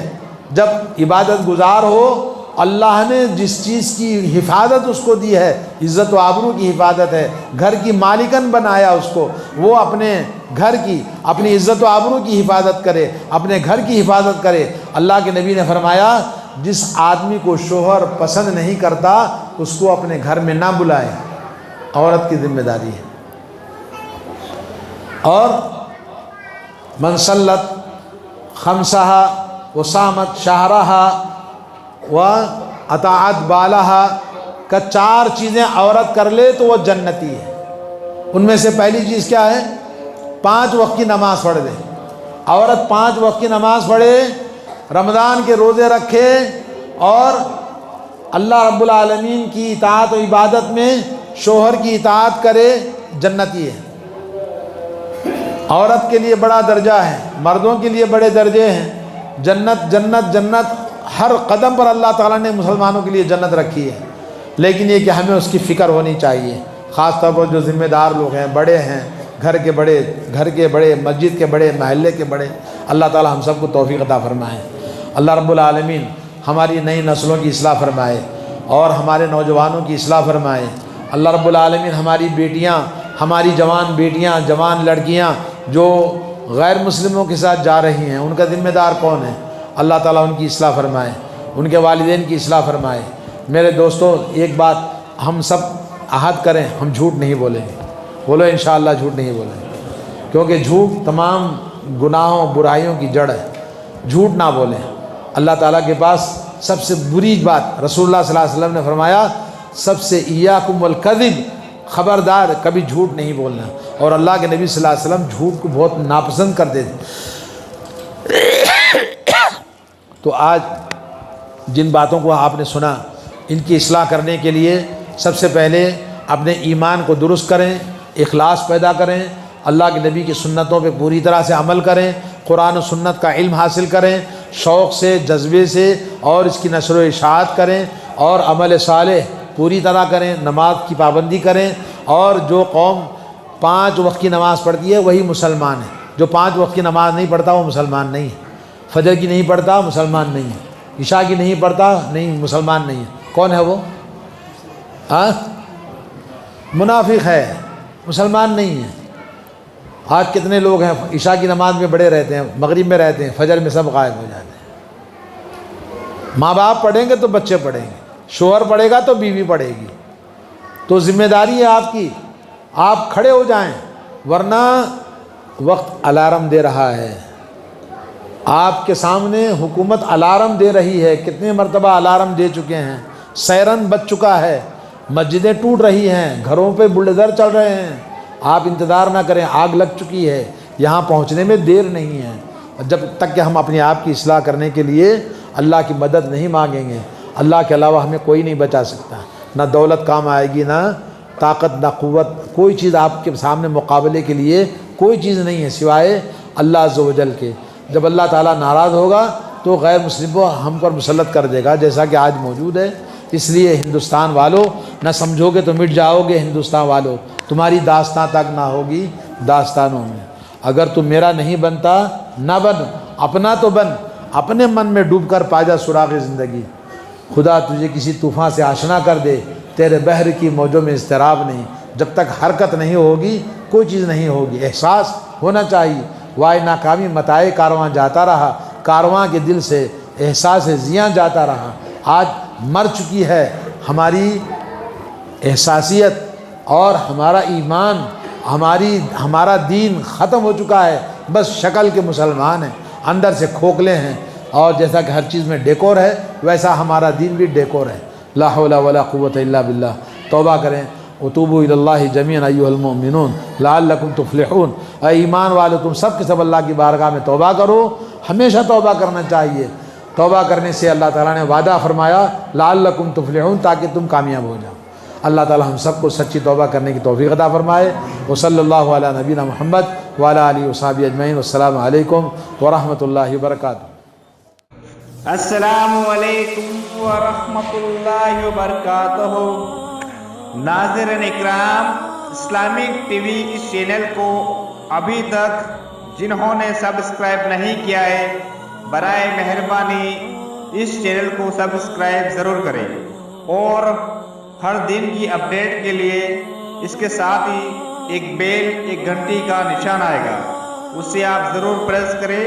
A: جب عبادت گزار ہو، اللہ نے جس چیز کی حفاظت اس کو دی ہے، عزت و آبرو کی حفاظت ہے، گھر کی مالکن بنایا اس کو، وہ اپنے گھر کی، اپنی عزت و آبرو کی حفاظت کرے، اپنے گھر کی حفاظت کرے۔ اللہ کے نبی نے فرمایا جس آدمی کو شوہر پسند نہیں کرتا اس کو اپنے گھر میں نہ بلائے، عورت کی ذمہ داری ہے۔ اور من صلت خمسہا وصامت شہرہا واطاعت بالہا کا 4 چیزیں عورت کر لے تو وہ جنتی ہے۔ ان میں سے پہلی چیز کیا ہے؟ 5 وقت کی نماز پڑھ لے۔ عورت 5 وقت کی نماز پڑھے، رمضان کے روزے رکھے، اور اللہ رب العالمین کی اطاعت و عبادت میں شوہر کی اطاعت کرے، جنتی ہے۔ عورت کے لیے بڑا درجہ ہے، مردوں کے لیے بڑے درجے ہیں۔ جنت جنت جنت، ہر قدم پر اللہ تعالیٰ نے مسلمانوں کے لیے جنت رکھی ہے، لیکن یہ کہ ہمیں اس کی فکر ہونی چاہیے، خاص طور پر جو ذمہ دار لوگ ہیں، بڑے ہیں، گھر کے بڑے، مسجد کے بڑے، محلے کے بڑے۔ اللہ تعالیٰ ہم سب کو توفیق عطا فرمائے۔ اللہ رب العالمین ہماری نئی نسلوں کی اصلاح فرمائے اور ہمارے نوجوانوں کی اصلاح فرمائے۔ اللہ رب العالمین ہماری بیٹیاں، ہماری جوان بیٹیاں، جوان لڑکیاں جو غیر مسلموں کے ساتھ جا رہی ہیں، ان کا ذمہ دار کون ہے؟ اللہ تعالیٰ ان کی اصلاح فرمائے، ان کے والدین کی اصلاح فرمائے۔ میرے دوستو، ایک بات ہم سب عہد کریں، ہم جھوٹ نہیں بولیں گے۔ بولو انشاءاللہ جھوٹ نہیں بولیں گے، کیونکہ جھوٹ تمام گناہوں برائیوں کی جڑ ہے۔ جھوٹ نہ بولیں۔ اللہ تعالیٰ کے پاس سب سے بری بات، رسول اللہ صلی اللہ علیہ وسلم نے فرمایا سب سے ایاکم والکذب، خبردار کبھی جھوٹ نہیں بولنا۔ اور اللہ کے نبی صلی اللہ علیہ وسلم جھوٹ کو بہت ناپسند کرتے تھے۔ تو آج جن باتوں کو آپ نے سنا، ان کی اصلاح کرنے کے لیے سب سے پہلے اپنے ایمان کو درست کریں، اخلاص پیدا کریں، اللہ کے نبی کی سنتوں پہ پوری طرح سے عمل کریں، قرآن و سنت کا علم حاصل کریں، شوق سے، جذبے سے، اور اس کی نشر و اشاعت کریں، اور عمل صالح پوری طرح کریں، نماز کی پابندی کریں، اور جو قوم 5 وقت کی نماز پڑھتی ہے وہی مسلمان ہے۔ جو 5 وقت کی نماز نہیں پڑھتا وہ مسلمان نہیں ہے، فجر کی نہیں پڑھتا مسلمان نہیں ہے، عشاء کی نہیں پڑھتا نہیں مسلمان نہیں ہے۔ کون ہے وہ؟ منافق ہے، مسلمان نہیں ہے۔ آج کتنے لوگ ہیں عشاء کی نماز میں بڑے رہتے ہیں، مغرب میں رہتے ہیں، فجر میں سب غائب ہو جاتے ہیں۔ ماں باپ پڑھیں گے تو بچے پڑھیں گے، شوہر پڑھے گا تو بیوی پڑھے گی۔ تو ذمہ داری ہے آپ کی، آپ کھڑے ہو جائیں، ورنہ وقت الارم دے رہا ہے۔ آپ کے سامنے حکومت الارم دے رہی ہے، کتنے مرتبہ الارم دے چکے ہیں، سائرن بج چکا ہے، مسجدیں ٹوٹ رہی ہیں، گھروں پہ بلڈوزر چل رہے ہیں۔ آپ انتظار نہ کریں، آگ لگ چکی ہے، یہاں پہنچنے میں دیر نہیں ہے۔ جب تک کہ ہم اپنے آپ کی اصلاح کرنے کے لیے اللہ کی مدد نہیں مانگیں گے، اللہ کے علاوہ ہمیں کوئی نہیں بچا سکتا۔ نہ دولت کام آئے گی، نہ طاقت، نہ قوت، کوئی چیز آپ کے سامنے مقابلے کے لیے کوئی چیز نہیں ہے سوائے اللہ عز و جل کے۔ جب اللہ تعالیٰ ناراض ہوگا تو غیر مسلم کو ہم پر مسلط کر دے گا، جیسا کہ آج موجود ہے۔ اس لیے ہندوستان والو، نہ سمجھو گے تو مٹ جاؤ گے ہندوستان والو، تمہاری داستان تک نہ ہوگی داستانوں میں۔ اگر تم میرا نہیں بنتا نہ بن، اپنا تو بن، اپنے من میں ڈوب کر پا جا سراغ زندگی۔ خدا تجھے کسی طوفان سے آشنا کر دے، تیرے بحر کی موجوں میں اضطراب نہیں۔ جب تک حرکت نہیں ہوگی کوئی چیز نہیں ہوگی، احساس ہونا چاہیے۔ وائے ناکامی متائے کارواں جاتا رہا، کارواں کے دل سے احساس زیاں جاتا رہا۔ آج مر چکی ہے ہماری احساسیت اور ہمارا ایمان، ہمارا دین ختم ہو چکا ہے، بس شکل کے مسلمان ہیں، اندر سے کھوکھلے ہیں۔ اور جیسا کہ ہر چیز میں ڈیکور ہے، ویسا ہمارا دین بھی ڈیکور ہے۔ لا حول ولا قوت الا باللہ۔ توبہ کریں، وتوبوا الی اللہ جمیعا ایھا المؤمنون لعلکم تفلحون۔ اے ایمان والو، تم سب کے سب اللہ کی بارگاہ میں توبہ کرو، ہمیشہ توبہ کرنا چاہیے۔ توبہ کرنے سے اللہ تعالیٰ نے وعدہ فرمایا لعلکم تفلحون، تاکہ تم کامیاب ہو جاؤ۔ اللہ تعالیٰ ہم سب کو سچی توبہ کرنے کی توفیق عطا فرمائے۔ وصلی اللہ علی نبینا محمد وعلی آلہ وصحبہ اجمعین۔ والسلام علیکم ورحمۃ اللہ وبرکاتہ۔
B: السلام علیکم ورحمۃ اللہ وبرکاتہ۔ ناظرین اکرام، اسلامک ٹی وی اس چینل کو ابھی تک جنہوں نے سبسکرائب نہیں کیا ہے، برائے مہربانی اس چینل کو سبسکرائب ضرور کریں، اور ہر دن کی اپڈیٹ کے لیے اس کے ساتھ ہی ایک بیل، ایک گھنٹی کا نشان آئے گا، اسے آپ ضرور پریس کریں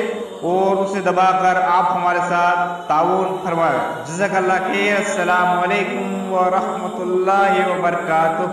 B: اور اسے دبا کر آپ ہمارے ساتھ تعاون فرمائیں۔ جزاک اللہ خیر۔ السلام علیکم ورحمۃ اللہ وبرکاتہ۔